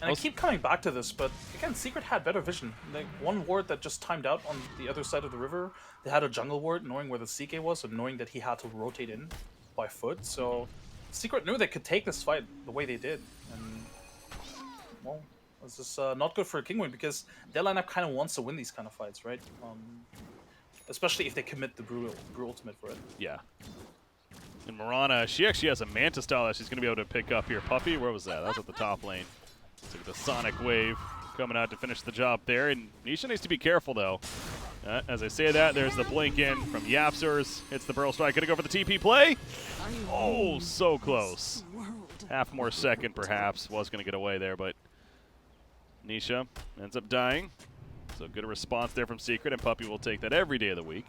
And I keep coming back to this, but again, Secret had better vision. Like one ward that just timed out on the other side of the river, they had a jungle ward knowing where the CK was and knowing that he had to rotate in by foot. So Secret knew they could take this fight the way they did. And, well, this is not good for Kinguin because their lineup kind of wants to win these kind of fights, right? Especially if they commit the Brew ultimate for it. Yeah. And Mirana, she actually has a Manta style that she's going to be able to pick up here. Puppy, where was that? That was at the top lane. Took the Sonic Wave coming out to finish the job there. And Nisha needs to be careful, though. As I say that, there's the blink in from Yapsers. Hits the Burrow Strike. Going to go for the TP play. Oh, so close. Half more second, perhaps. Was going to get away there, but Nisha ends up dying. So good response there from Secret, and Puppy will take that every day of the week.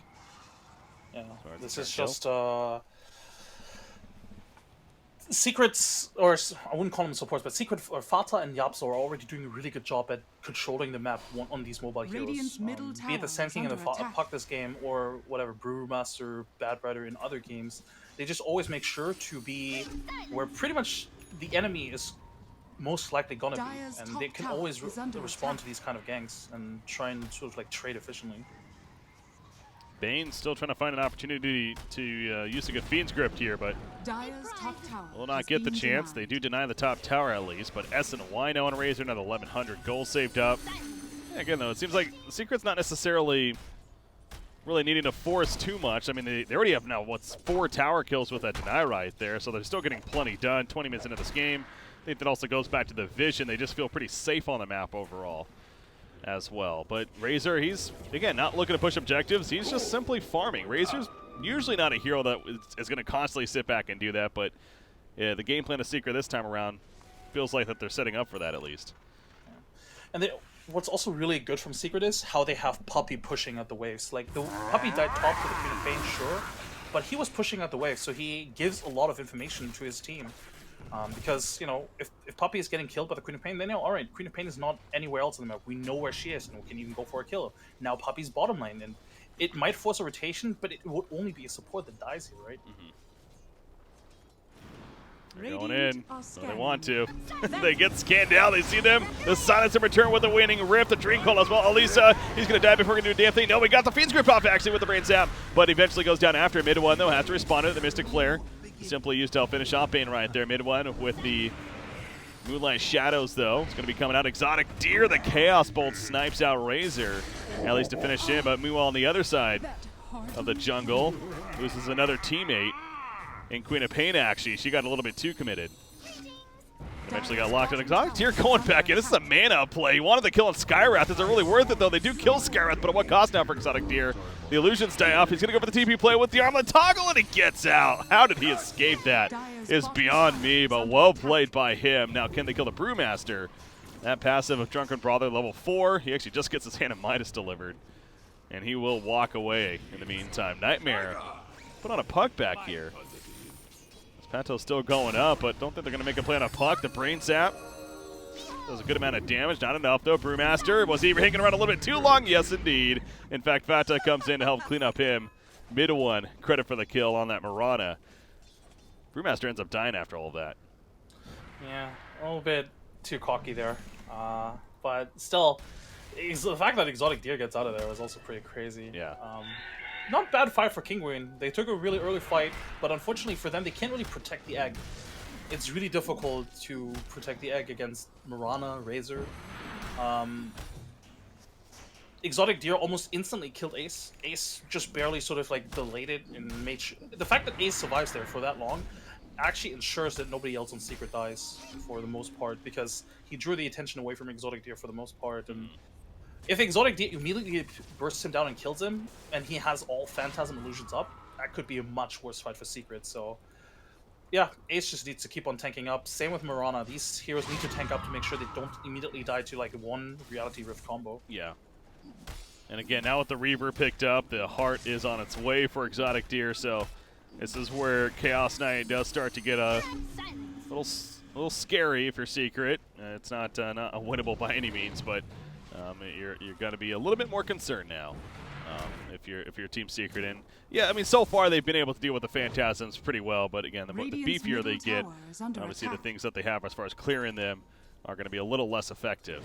Yeah, this is just Secrets, or I wouldn't call them supports, but Secret, or Fata and Yapso are already doing a really good job at controlling the map on these mobile heroes. Be it the Sand King and the Puck this game, or whatever, Brewmaster, Bad Rider in other games, they just always make sure to be where pretty much the enemy is most likely gonna be, and they can always respond to these kind of ganks and try and sort of like trade efficiently. Bane still trying to find an opportunity to use a good Fiend's Grip here, but will not get the chance. They do deny the top tower at least, but S and Y now on Razor, another 1,100 goals saved up. Yeah, again, though, it seems like the Secret's not necessarily really needing to force too much. I mean, they already have now, what's 4 tower kills with that deny right there, so they're still getting plenty done 20 minutes into this game. I think that also goes back to the vision. They just feel pretty safe on the map overall as well. But Razor, he's, again, not looking to push objectives. He's just simply farming. Razor's usually not a hero that is going to constantly sit back and do that, but yeah, the game plan of Secret this time around feels like that they're setting up for that at least. And what's also really good from Secret is how they have Puppey pushing at the waves. Like, the Puppey died top for the Queen of Pain, sure, but he was pushing at the waves, so he gives a lot of information to his team. Because, you know, if Puppey is getting killed by the Queen of Pain, they know, alright, Queen of Pain is not anywhere else in the map. We know where she is, and we can even go for a kill. Now Puppey's bottom lane, and it might force a rotation, but it would only be a support that dies here, right? They're going in. So they want to. They get scanned out. They see them. The silence in return with the winning rip. The Dream Call as well. Elisa, he's going to die before he can do a damn thing. No, we got the Fiend's Grip off actually with the Brain Zap, but eventually goes down after. Mid one, though, has to respond to the Mystic Flare. Simply used to help finish off Bane right there. Mid one with the Moonlight Shadows, though. It's going to be coming out. Exotic Deer, the Chaos Bolt snipes out Razor, at least to finish him. But meanwhile, on the other side of the jungle, loses another teammate. And Queen of Pain, actually, she got a little bit too committed. Eventually got locked in. Exotic Deer going back in. This is a mana play. He wanted to kill on Skywrath. Is it really worth it, though? They do kill Skywrath, but at what cost now for Exotic Deer? The illusions die off. He's going to go for the TP play with the Armlet Toggle, and he gets out. How did he escape that is beyond me, but well played by him. Now, can they kill the Brewmaster? That passive of Drunken Brawler, level 4. He actually just gets his Hand of Midas delivered, and he will walk away in the meantime. Nightmare put on a puck back here. Pato's still going up, but don't think they're going to make a play on a puck. The Brain Zap does a good amount of damage. Not enough, though. Brewmaster, was he hanging around a little bit too long? Yes, indeed. In fact, Fata comes in to help clean up him. Mid one, credit for the kill on that Marana. Brewmaster ends up dying after all of that. Yeah, a little bit too cocky there. But still, the fact that Exotic Deer gets out of there was also pretty crazy. Yeah. Not bad fight for Kinguin. They took a really early fight, but unfortunately for them, they can't really protect the egg. It's really difficult to protect the egg against Marana, Razor. Exotic Deer almost instantly killed Ace. Ace just barely sort of like delayed it and made sure. The fact that Ace survives there for that long actually ensures that nobody else on Secret dies for the most part, because he drew the attention away from Exotic Deer for the most part. And if Exotic Deer immediately bursts him down and kills him, and he has all Phantasm Illusions up, that could be a much worse fight for Secret. So, yeah, Ace just needs to keep on tanking up. Same with Marana. These heroes need to tank up to make sure they don't immediately die to, like, one Reality Rift combo. Yeah. And again, now with the Reaver picked up, the heart is on its way for Exotic Deer, so this is where Chaos Knight does start to get a little scary if you're Secret. It's not winnable by any means, but you're going to be a little bit more concerned now if you're Team Secret. And yeah, I mean, so far they've been able to deal with the Phantasms pretty well, but again, the beefier they get, obviously the things that they have as far as clearing them are going to be a little less effective.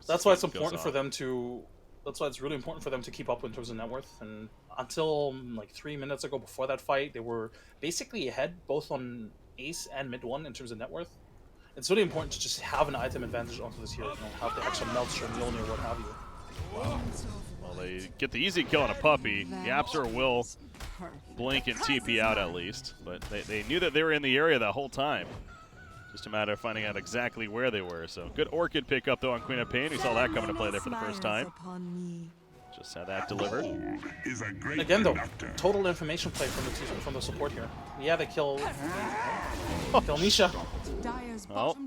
That's why it's important for them to. That's why it's really important for them to keep up in terms of net worth. And until like 3 minutes ago, before that fight, they were basically ahead both on Ace and mid one in terms of net worth. It's really important to just have an item advantage onto this hero. You know, have the extra Maelstrom, Mjolnir, what have you. Well, they get the easy kill on a puppy. The Yapsor will blink and TP out at least, but they knew that they were in the area the whole time. Just a matter of finding out exactly where they were. So good Orchid pickup though on Queen of Pain. We saw that come into play there for the first time. Just had that delivered. Again though, total information play from the support here. Yeah, they kill Nisha. Oh,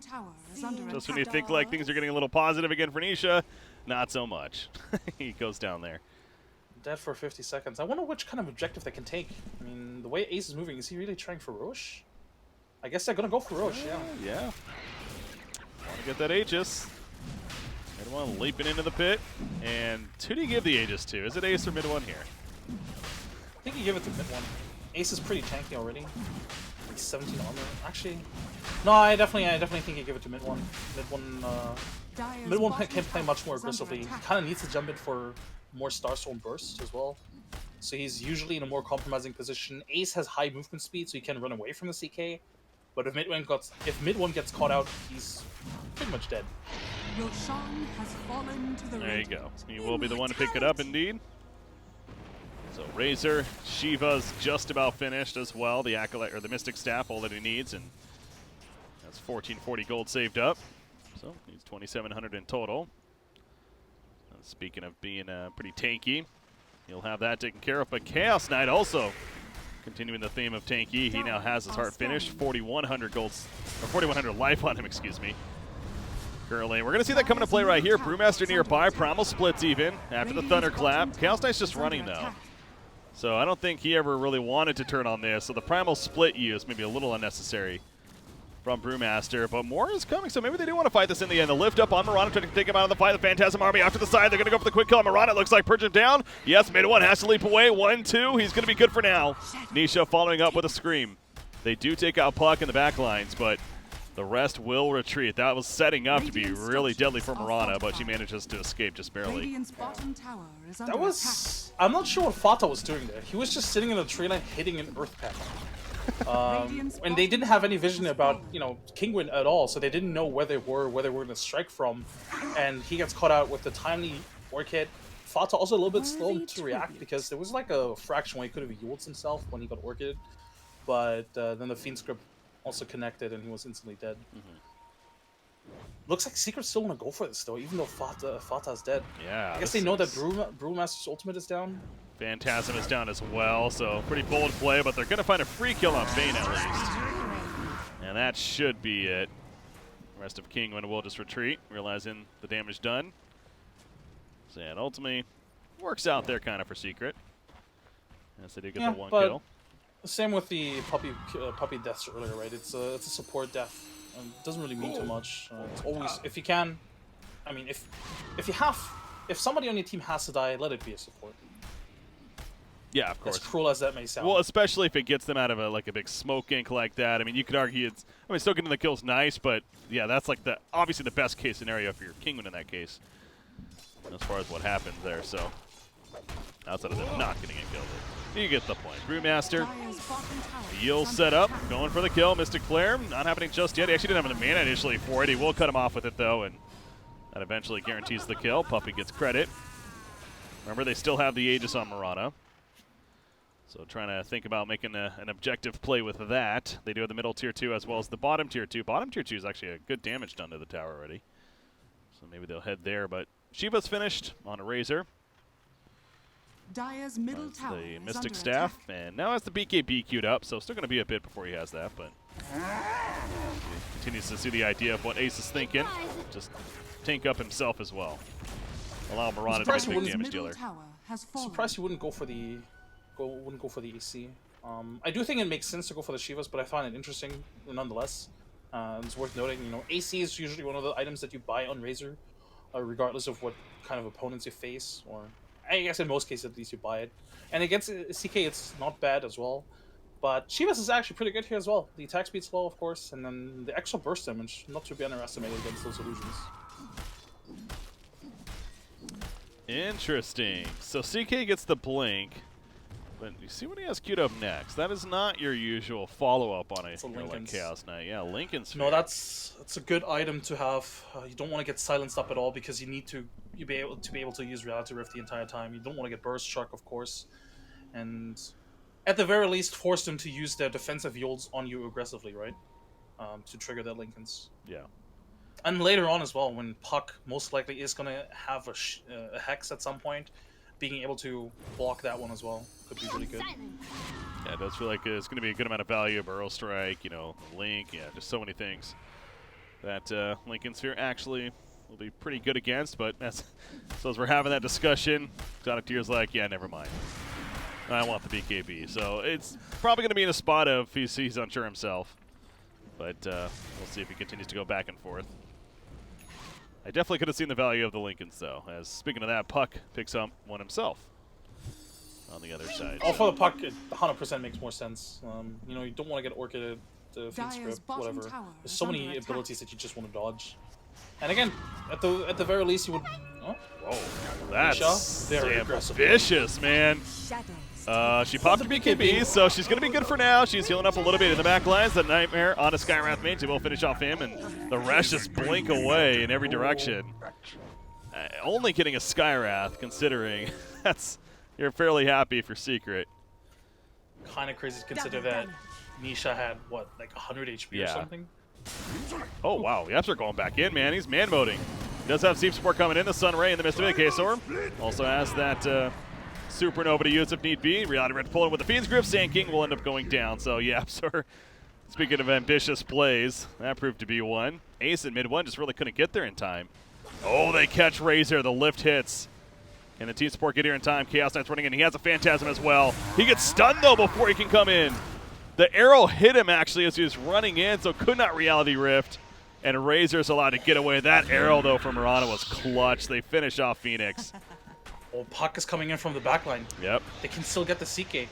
just when you think like things are getting a little positive again for Nisha, not so much. He goes down there. Dead for 50 seconds. I wonder which kind of objective they can take. I mean, the way Ace is moving, is he really trying for Roche? I guess they're gonna go for Roche, yeah. Yeah. Want to get that Aegis. Mid one leaping into the pit. And who do you give the Aegis to? Is it Ace or mid one here? I think you give it to mid one. Ace is pretty tanky already. Like 17 armor. Actually, no, I definitely think you give it to mid one. Mid one can play much more aggressively. He kind of needs to jump in for more Starstone burst as well. So he's usually in a more compromising position. Ace has high movement speed, so he can run away from the CK. But if mid one gets caught out, he's pretty much dead. There you go. He will be the one to pick it up, indeed. So Razor, Shiva's just about finished as well. The Acolyte or the Mystic Staff, all that he needs, and that's 1440 gold saved up. So he's 2,700 in total. Speaking of being pretty tanky, he'll have that taken care of. But Chaos Knight also continuing the theme of tanky. He now has his heart finished. 4,100 golds, or 4,100 life on him, excuse me. Currently, we're going to see that come into play right here. Brewmaster nearby. Primal splits even after the Thunderclap. Chaos Knight's just running though. So I don't think he ever really wanted to turn on this. So the Primal split use may be a little unnecessary from Brewmaster, but more is coming, so maybe they do want to fight this in the end. The lift up on Mirana, trying to take him out of the fight. The Phantasm Army after the side. They're going to go for the quick kill. Mirana looks like purge him down. Yes, made one, has to leap away. 1-2. He's going to be good for now. Nisha following up with a scream. They do take out Puck in the back lines, but the rest will retreat. That was setting up to be really deadly for Mirana, but she manages to escape just barely. That was... I'm not sure what Fata was doing there. He was just sitting in a tree line hitting an earth pack. And they didn't have any vision about, you know, Kinguin at all, so they didn't know where they were going to strike from. And he gets caught out with the timely Orchid. Fata also a little bit slow to react because there was like a fraction where he could have healed himself when he got Orchid. But then the Fiend Script also connected and he was instantly dead. Looks like Secret still want to go for this though, even though Fata's dead. Yeah. I guess they know that Brewmaster's ultimate is down. Phantasm is down as well, so pretty bold play, but they're going to find a free kill on Bane at least. And that should be it. The rest of Kinguin will just retreat, realizing the damage done. So yeah, it ultimately works out there kind of for Secret. As they do get the one kill. Same with the puppy deaths earlier, right? It's a support death. It doesn't really mean too much. It's always, if you can, I mean, if somebody on your team has to die, let it be a support. Yeah, of course. As cruel as that may sound. Well, especially if it gets them out of a big smoke ink like that. I mean, you could argue it's. I mean, still getting the kill's nice, but yeah, that's like obviously the best case scenario for your Kinguin in that case, as far as what happens there. So outside of them not getting it killed, you get the point. Brewmaster, Heal set up, going for the kill. Mystic Flare, not happening just yet. He actually didn't have the mana initially for it. He will cut him off with it though, and that eventually guarantees the kill. Puppy gets credit. Remember, they still have the Aegis on Mirana. So trying to think about making an objective play with that. They do have the middle tier 2 as well as the bottom tier 2. Bottom tier 2 is actually a good damage done to the tower already. So maybe they'll head there, but Shiva's finished on a Razor. Dire's middle tower the Mystic Staff, and now has the BKB queued up, so still going to be a bit before he has that, but he continues to see the idea of what Ace is thinking. Just tank up himself as well. Allow Mirana to be a big damage dealer. Surprised he wouldn't go for the AC. I do think it makes sense to go for the Shivas, but I find it interesting nonetheless. It's worth noting, you know, AC is usually one of the items that you buy on Razor, regardless of what kind of opponents you face, or I guess in most cases at least you buy it. And against CK it's not bad as well, but Shivas is actually pretty good here as well. The attack speed's low, of course, and then the extra burst damage, not to be underestimated against those illusions. Interesting. So CK gets the blink. But you see what he has queued up next. That is not your usual follow-up on a hero like Chaos Knight. Yeah, Lincoln's No, that's a good item to have. You don't want to get silenced up at all because you need to be able to use Reality Rift the entire time. You don't want to get burst struck, of course, and at the very least force them to use their defensive yields on you aggressively, right? To trigger their Lincolns. Yeah. And later on as well, when Puck most likely is gonna have a hex at some point, being able to block that one as well could be really good. Yeah, it does feel like it's going to be a good amount of value. Burrow Strike, you know, Link, yeah, just so many things that Lincoln Sphere actually will be pretty good against. But as we're having that discussion, Exotic Tier's like, yeah, never mind. I want the BKB. So it's probably going to be in a spot of he's unsure himself. But we'll see if he continues to go back and forth. I definitely could have seen the value of the Lincolns, though, as speaking of that, Puck picks up one himself on the other side. Oh, for the Puck, it 100% makes more sense. You know, you don't want to get Orchid, the Fiend Script, whatever. There's so many abilities that you just want to dodge. And again, at the very least, you would... Oh, whoa, that's damn vicious, man. She popped her BKB, so she's going to be good for now. She's healing up a little bit in the back lines. The Nightmare on a Skywrath mage. She will finish off him, and the rest just blink away in every direction. Only getting a Skywrath, considering you're fairly happy if you're Secret. Kind of crazy to consider that Nisha had, what, like 100 HP or something? Oh, wow. The Eps are going back in, man. He's man-moding. He does have Seep Support coming in. The Sun Ray in the midst of it. K-Sword also has that Supernova to use if need be. Reality Red pulling with the Fiend's Grip. Sand King will end up going down. So, yeah, so speaking of ambitious plays, that proved to be one. Ace in mid one just really couldn't get there in time. Oh, they catch Razor. The lift hits. And the team support get here in time. Chaos Knight's running in. He has a Phantasm as well. He gets stunned, though, before he can come in. The arrow hit him, actually, as he was running in, so could not Reality Rift. And Razor's allowed to get away. That arrow, though, from Murata was clutch. They finish off Phoenix. Oh, Puck is coming in from the backline. Yep. They can still get the CK.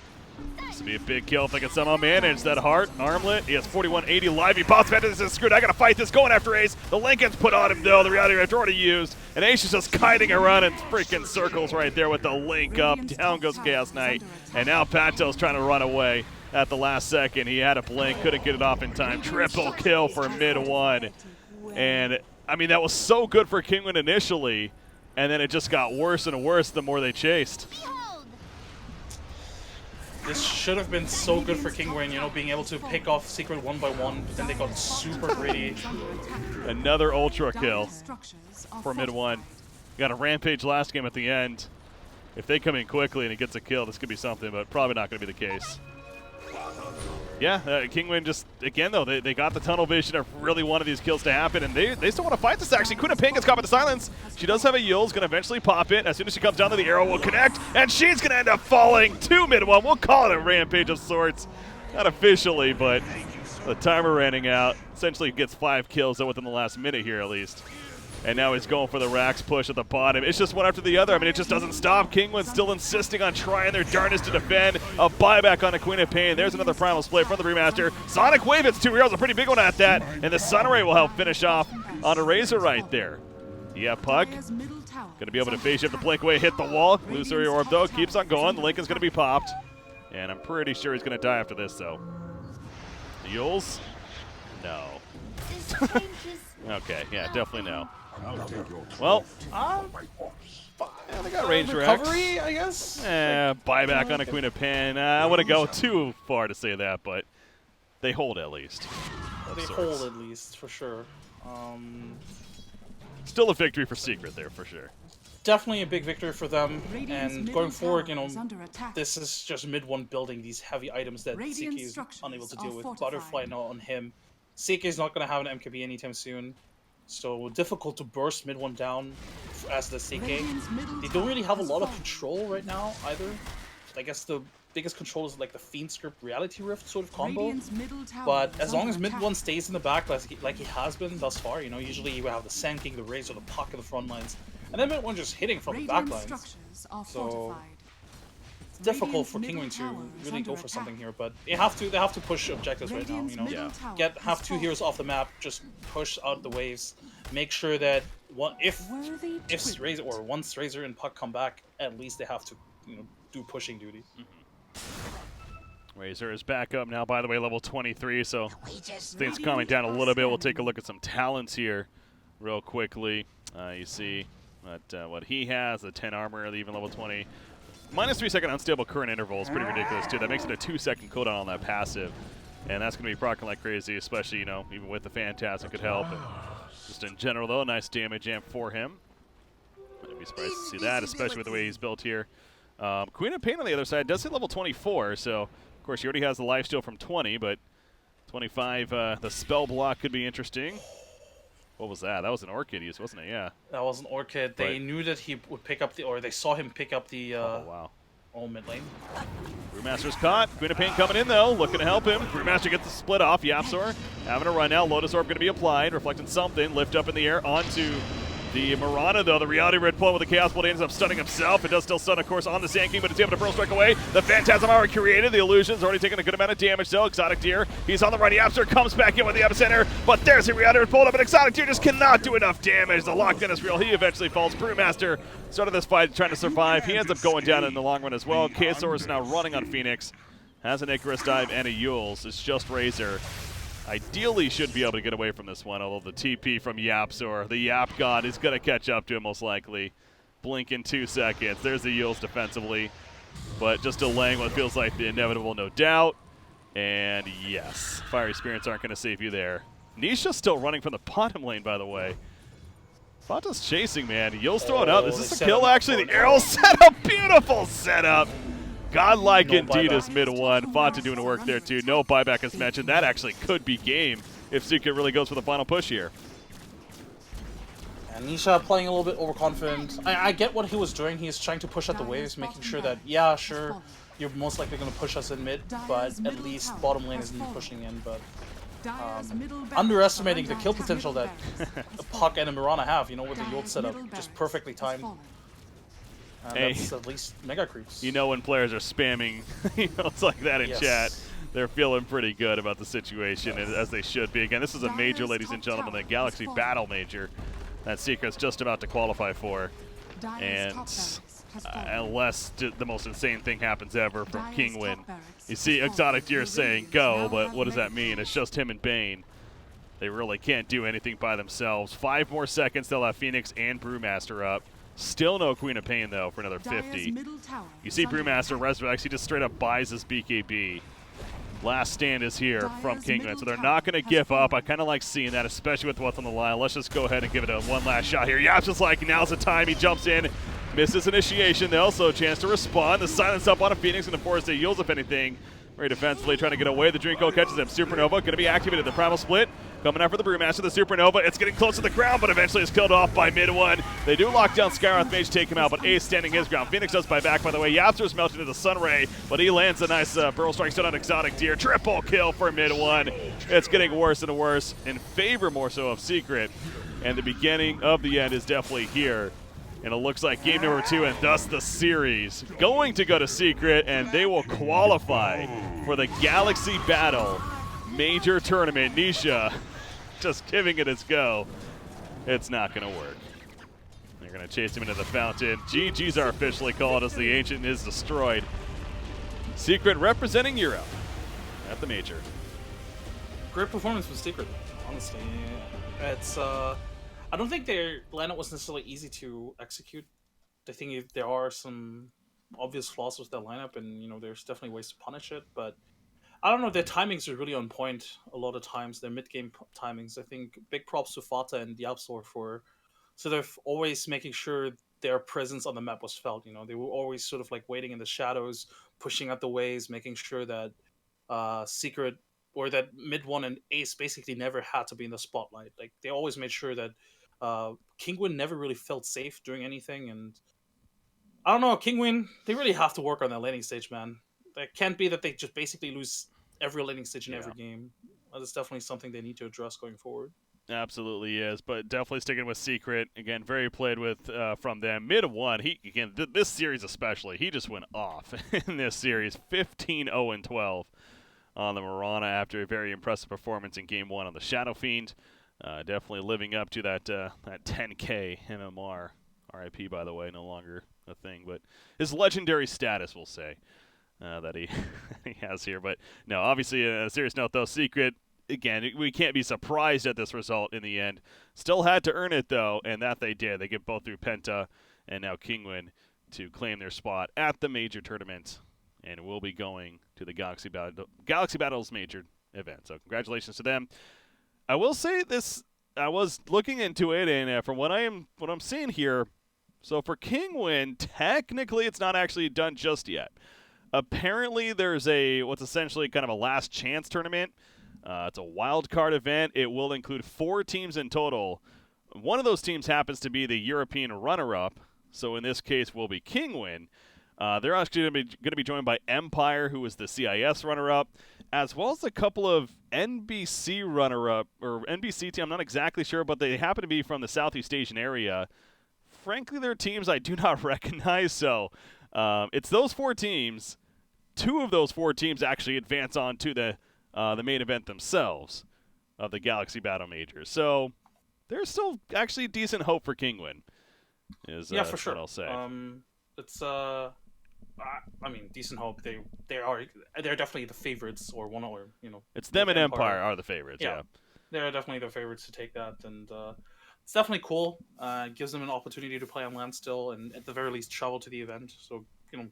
This will be a big kill if they can somehow manage that heart. Armlet, he has 4180 live. He pops back to this. Screwed. I gotta fight this. Going after Ace. The Lincoln's put on him, though. The Reality Rift already used. And Ace is just kiting around in freaking circles right there with the link up. Down goes Chaos Knight. And now Pato's trying to run away at the last second. He had a blink. Couldn't get it off in time. Triple kill for mid one. And, I mean, that was so good for Kinguin initially. And then it just got worse and worse the more they chased. This should have been so good for Kinguin, you know, being able to pick off Secret one by one, but then they got super greedy. Another Ultra kill for mid one. Got a Rampage last game at the end. If they come in quickly and he gets a kill, this could be something, but probably not going to be the case. Yeah, Kinguin just, again, though, they got the tunnel vision of really wanted these kills to happen, and they still want to fight this, actually. Queen of Pain gets caught by the silence. She does have a Yule's going to eventually pop it. As soon as she comes down to the arrow, will connect, and she's going to end up falling to mid one. We'll call it a Rampage of sorts. Not officially, but the timer running out. Essentially gets 5 kills, though, within the last minute here, at least. And now he's going for the Rax push at the bottom. It's just one after the other. I mean, it just doesn't stop. Kinguin still insisting on trying their darnest to defend. A buyback on a Queen of Pain. There's another Primal Split from the Brewmaster. Sonic Wave, it's 2 heroes. A pretty big one at that. And the Sunray will help finish off on a Razor right there. Yeah, Puck. Going to be able to phase shift the blink away, hit the wall. Illusory Orb, though, keeps on going. The Lincoln's going to be popped. And I'm pretty sure he's going to die after this, though. Yules? No. Okay, yeah, definitely no. Well, yeah, they got range recovery, I guess? Buyback on a Queen of Pain. I wouldn't go too far to say that, but they hold at least. They hold at least, for sure. Still a victory for Secret there, for sure. Definitely a big victory for them, and going forward, you know, this is just mid one building these heavy items that CK is unable to deal with. Butterfly now on him. CK is not going to have an MKB anytime soon. So difficult to burst mid one down as the CK. They don't really have a lot of control right now either. I guess the biggest control is like the Fiend Script Reality Rift sort of combo. But as long as mid one stays in the back like he has been thus far, you know, usually you have the Sand King, the Razor, the Puck in the front lines, and then mid one just hitting from the back lines. So it's difficult for Kinguin to really go for something here, but they have to push objectives right now. You know, have 2 heroes off the map, just push out the waves, make sure that if Razor or once Razor and Puck come back, at least they have to do pushing duty. Razor is back up now, by the way, level 23, so things calming down a little bit. We'll take a look at some talents here real quickly. You see what he has, the 10 armor, even level 20. Minus 3 second unstable current interval is pretty ridiculous, too. That makes it a 2 second cooldown on that passive. And that's going to be proccing like crazy, especially, even with the Phantasm could help. And just in general, though, a nice damage amp for him. I'd be surprised to see that, especially with the way he's built here. Queen of Pain on the other side does hit level 24, so, of course, he already has the lifesteal from 20, but 25, the spell block could be interesting. What was that? That was an Orchid use, wasn't it? Yeah. That was an Orchid. They knew that he would pick up or they saw him pick up the mid lane. Brewmaster's caught. Queen of Pain coming in, though, looking to help him. Brewmaster gets the split off. Yapzor having a run now. Lotus Orb going to be applied, reflecting something. Lift up in the air onto the Mirana, though. The Reality Red pull with the Chaos Bolt ends up stunning himself. It does still stun, of course, on the Sand King, but it's able to Pearl Strike away. The Phantasm Hour created. The illusion's already taken a good amount of damage, though. Exotic Deer, he's on the run. Yapzor comes back in with the Epicenter, but there's the Reality Red pull up, but Exotic Deer just cannot do enough damage. The lockdown is real. He eventually falls. Brewmaster started this fight trying to survive. He ends up going down in the long run as well. Kasaur is now running on Phoenix. Has an Icarus dive and a Yules. It's just Razor. Ideally should be able to get away from this one, although the TP from Yapzor, the Yap God, is going to catch up to him most likely. Blink in 2 seconds. There's the Yules defensively, but just delaying what feels like the inevitable, no doubt. And yes, Fiery Spirits aren't going to save you there. Nisha's still running from the bottom lane, by the way. Fata's chasing, man. Yill's throwing up. Is this a they kill, set him up actually? for The a arrow kill. setup. Beautiful setup. Godlike No indeed buyback. is mid one. Fata doing the work there, too. No buyback as mentioned. That actually could be game if Secret really goes for the final push here. And Nisha playing a little bit overconfident. I get what he was doing. He's trying to push out the waves, making sure that, yeah, sure, you're most likely going to push us in mid, but at least bottom lane isn't pushing in. But underestimating the kill potential that Puck and Mirana have, you know, with the Yolt setup, just perfectly timed. And that's at least mega creeps. You know when players are spamming it's like that in chat, they're feeling pretty good about the situation, as they should be. Again, this is a major, ladies and gentlemen, the Galaxy Battle Major that Secret's just about to qualify for. And unless the most insane thing happens ever from Kinguin, you see Exotic Deer saying go, but what does that mean? It's just him and Bane. They really can't do anything by themselves. 5 more seconds, they'll have Phoenix and Brewmaster up. Still no Queen of Pain, though, for another 50. You see Brewmaster resurrects. He just straight up buys his BKB. Last stand is here from Kinguin, so they're not going to give up. I kind of like seeing that, especially with what's on the line. Let's just go ahead and give it a one last shot here. Yap's just like, now's the time. He jumps in, misses initiation. They also a chance to respond. The silence up on a Phoenix, and of course, they yields, if anything. Very defensively trying to get away. The Drinko catches him. Supernova going to be activated. The Primal Split coming out for the Brewmaster. The Supernova, it's getting close to the ground, but eventually is killed off by mid one. They do lock down Skyroth Mage, take him out, but Ace standing his ground. Phoenix does buy back, by the way. Yapster's melting into the Sunray, but he lands a nice Burrow Strike stun on Exotic Deer. Triple kill for mid one. It's getting worse and worse in favor more so of Secret, and the beginning of the end is definitely here. And it looks like game number 2, and thus the series going to go to Secret, and they will qualify for the Galaxy Battle Major Tournament. Nisha just giving it its go. It's not going to work. They're going to chase him into the fountain. GGs are officially called as the Ancient is destroyed. Secret representing Europe at the Major. Great performance from Secret, honestly. It's I don't think their lineup was necessarily easy to execute. I think there are some obvious flaws with their lineup, and you know there's definitely ways to punish it. But I don't know, their timings are really on point a lot of times. Their mid-game timings. I think big props to Fata and the App Store for sort of always making sure their presence on the map was felt. You know, they were always sort of like waiting in the shadows, pushing out the ways, making sure that Secret or that mid one and Ace basically never had to be in the spotlight. Like they always made sure that Kinguin never really felt safe doing anything, and I don't know, Kinguin, they really have to work on that laning stage, man. It can't be that they just basically lose every laning stage in every game. That's definitely something they need to address going forward. Absolutely is, but definitely sticking with Secret. Again, very played with from them. Mid one, this series especially, he just went off in this series. 15-0-12 on the Mirana after a very impressive performance in Game 1 on the Shadow Fiend. Definitely living up to that 10K MMR. RIP, by the way, no longer a thing, but his legendary status, we'll say, that he has here. But no, obviously, a serious note, though, Secret, again, we can't be surprised at this result in the end. Still had to earn it, though, and that they did. They get both through Penta and now Kinguin to claim their spot at the Major Tournament, and will be going to the Galaxy Battles Major event. So congratulations to them. I will say this, I was looking into it, and from what I'm seeing here, so for Kinguin, technically it's not actually done just yet. Apparently there's what's essentially kind of a last chance tournament. It's a wild card event. It will include 4 teams in total. One of those teams happens to be the European runner-up, so in this case will be Kinguin. They're actually going to be joined by Empire, who is the CIS runner-up, as well as a couple of NBC runner-up, or NBC team, I'm not exactly sure, but they happen to be from the Southeast Asian area. Frankly, they're teams I do not recognize, so it's those 4 teams. 2 of those 4 teams actually advance on to the main event themselves of the Galaxy Battle Major. So there's still actually decent hope for Kinguin, for sure. What I'll say. It's I mean, decent hope. They're definitely the favorites, or one, or you know. It's them and Empire are the favorites. Yeah, they're definitely the favorites to take that, and it's definitely cool. It gives them an opportunity to play on land still, and at the very least travel to the event. So you know,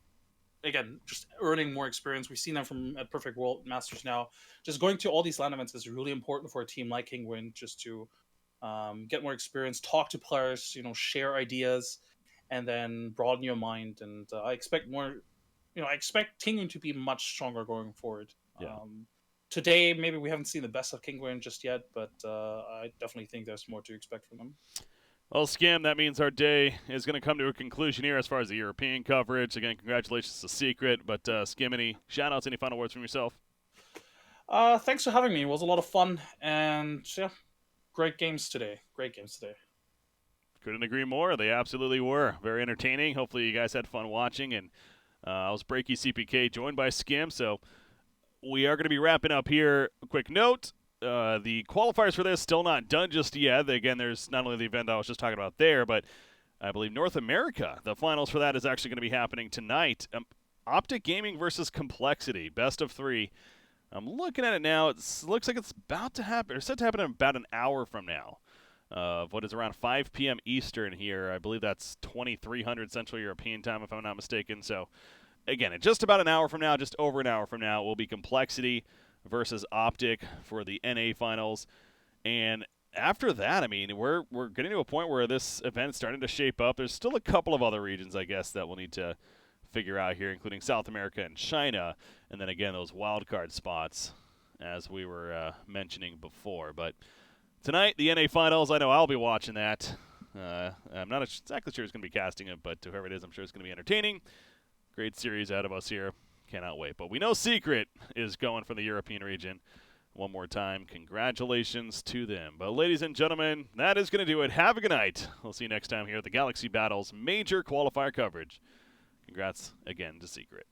again, just earning more experience. We've seen them from at Perfect World Masters now. Just going to all these land events is really important for a team like Kinguin, just to get more experience, talk to players, share ideas, and then broaden your mind. And I expect more. I expect Kinguin to be much stronger going forward. Yeah. Today, maybe we haven't seen the best of Kinguin just yet, but I definitely think there's more to expect from them. Well, Scam, that means our day is going to come to a conclusion here as far as the European coverage. Again, congratulations to Secret. But, Skim, any shout-outs, any final words from yourself? Thanks for having me. It was a lot of fun. And, yeah, great games today. Couldn't agree more. They absolutely were. Very entertaining. Hopefully you guys had fun watching. And I was Breaky CPK, joined by Skim. So we are going to be wrapping up here. A quick note. The qualifiers for this still not done just yet. Again, there's not only the event I was just talking about there, but I believe North America, the finals for that is actually going to be happening tonight. Optic Gaming versus Complexity, best of 3. I'm looking at it now. It looks like it's about to happen, or set to happen in about an hour from now. What is around 5 p.m. Eastern here. I believe that's 2300 Central European time, if I'm not mistaken. So, again, in just about an hour from now, just over an hour from now, will be Complexity versus Optic for the NA finals. And after that, I mean, we're getting to a point where this event's starting to shape up. There's still a couple of other regions, I guess, that we'll need to figure out here, including South America and China. And then, again, those wildcard spots, as we were mentioning before. But tonight, the NA finals, I know I'll be watching that. I'm not exactly sure who's going to be casting it, but whoever it is, I'm sure it's going to be entertaining. Great series out of us here. Cannot wait. But we know Secret is going for the European region. One more time, congratulations to them. But ladies and gentlemen, that is going to do it. Have a good night. We'll see you next time here at the Galaxy Battles Major Qualifier coverage. Congrats again to Secret.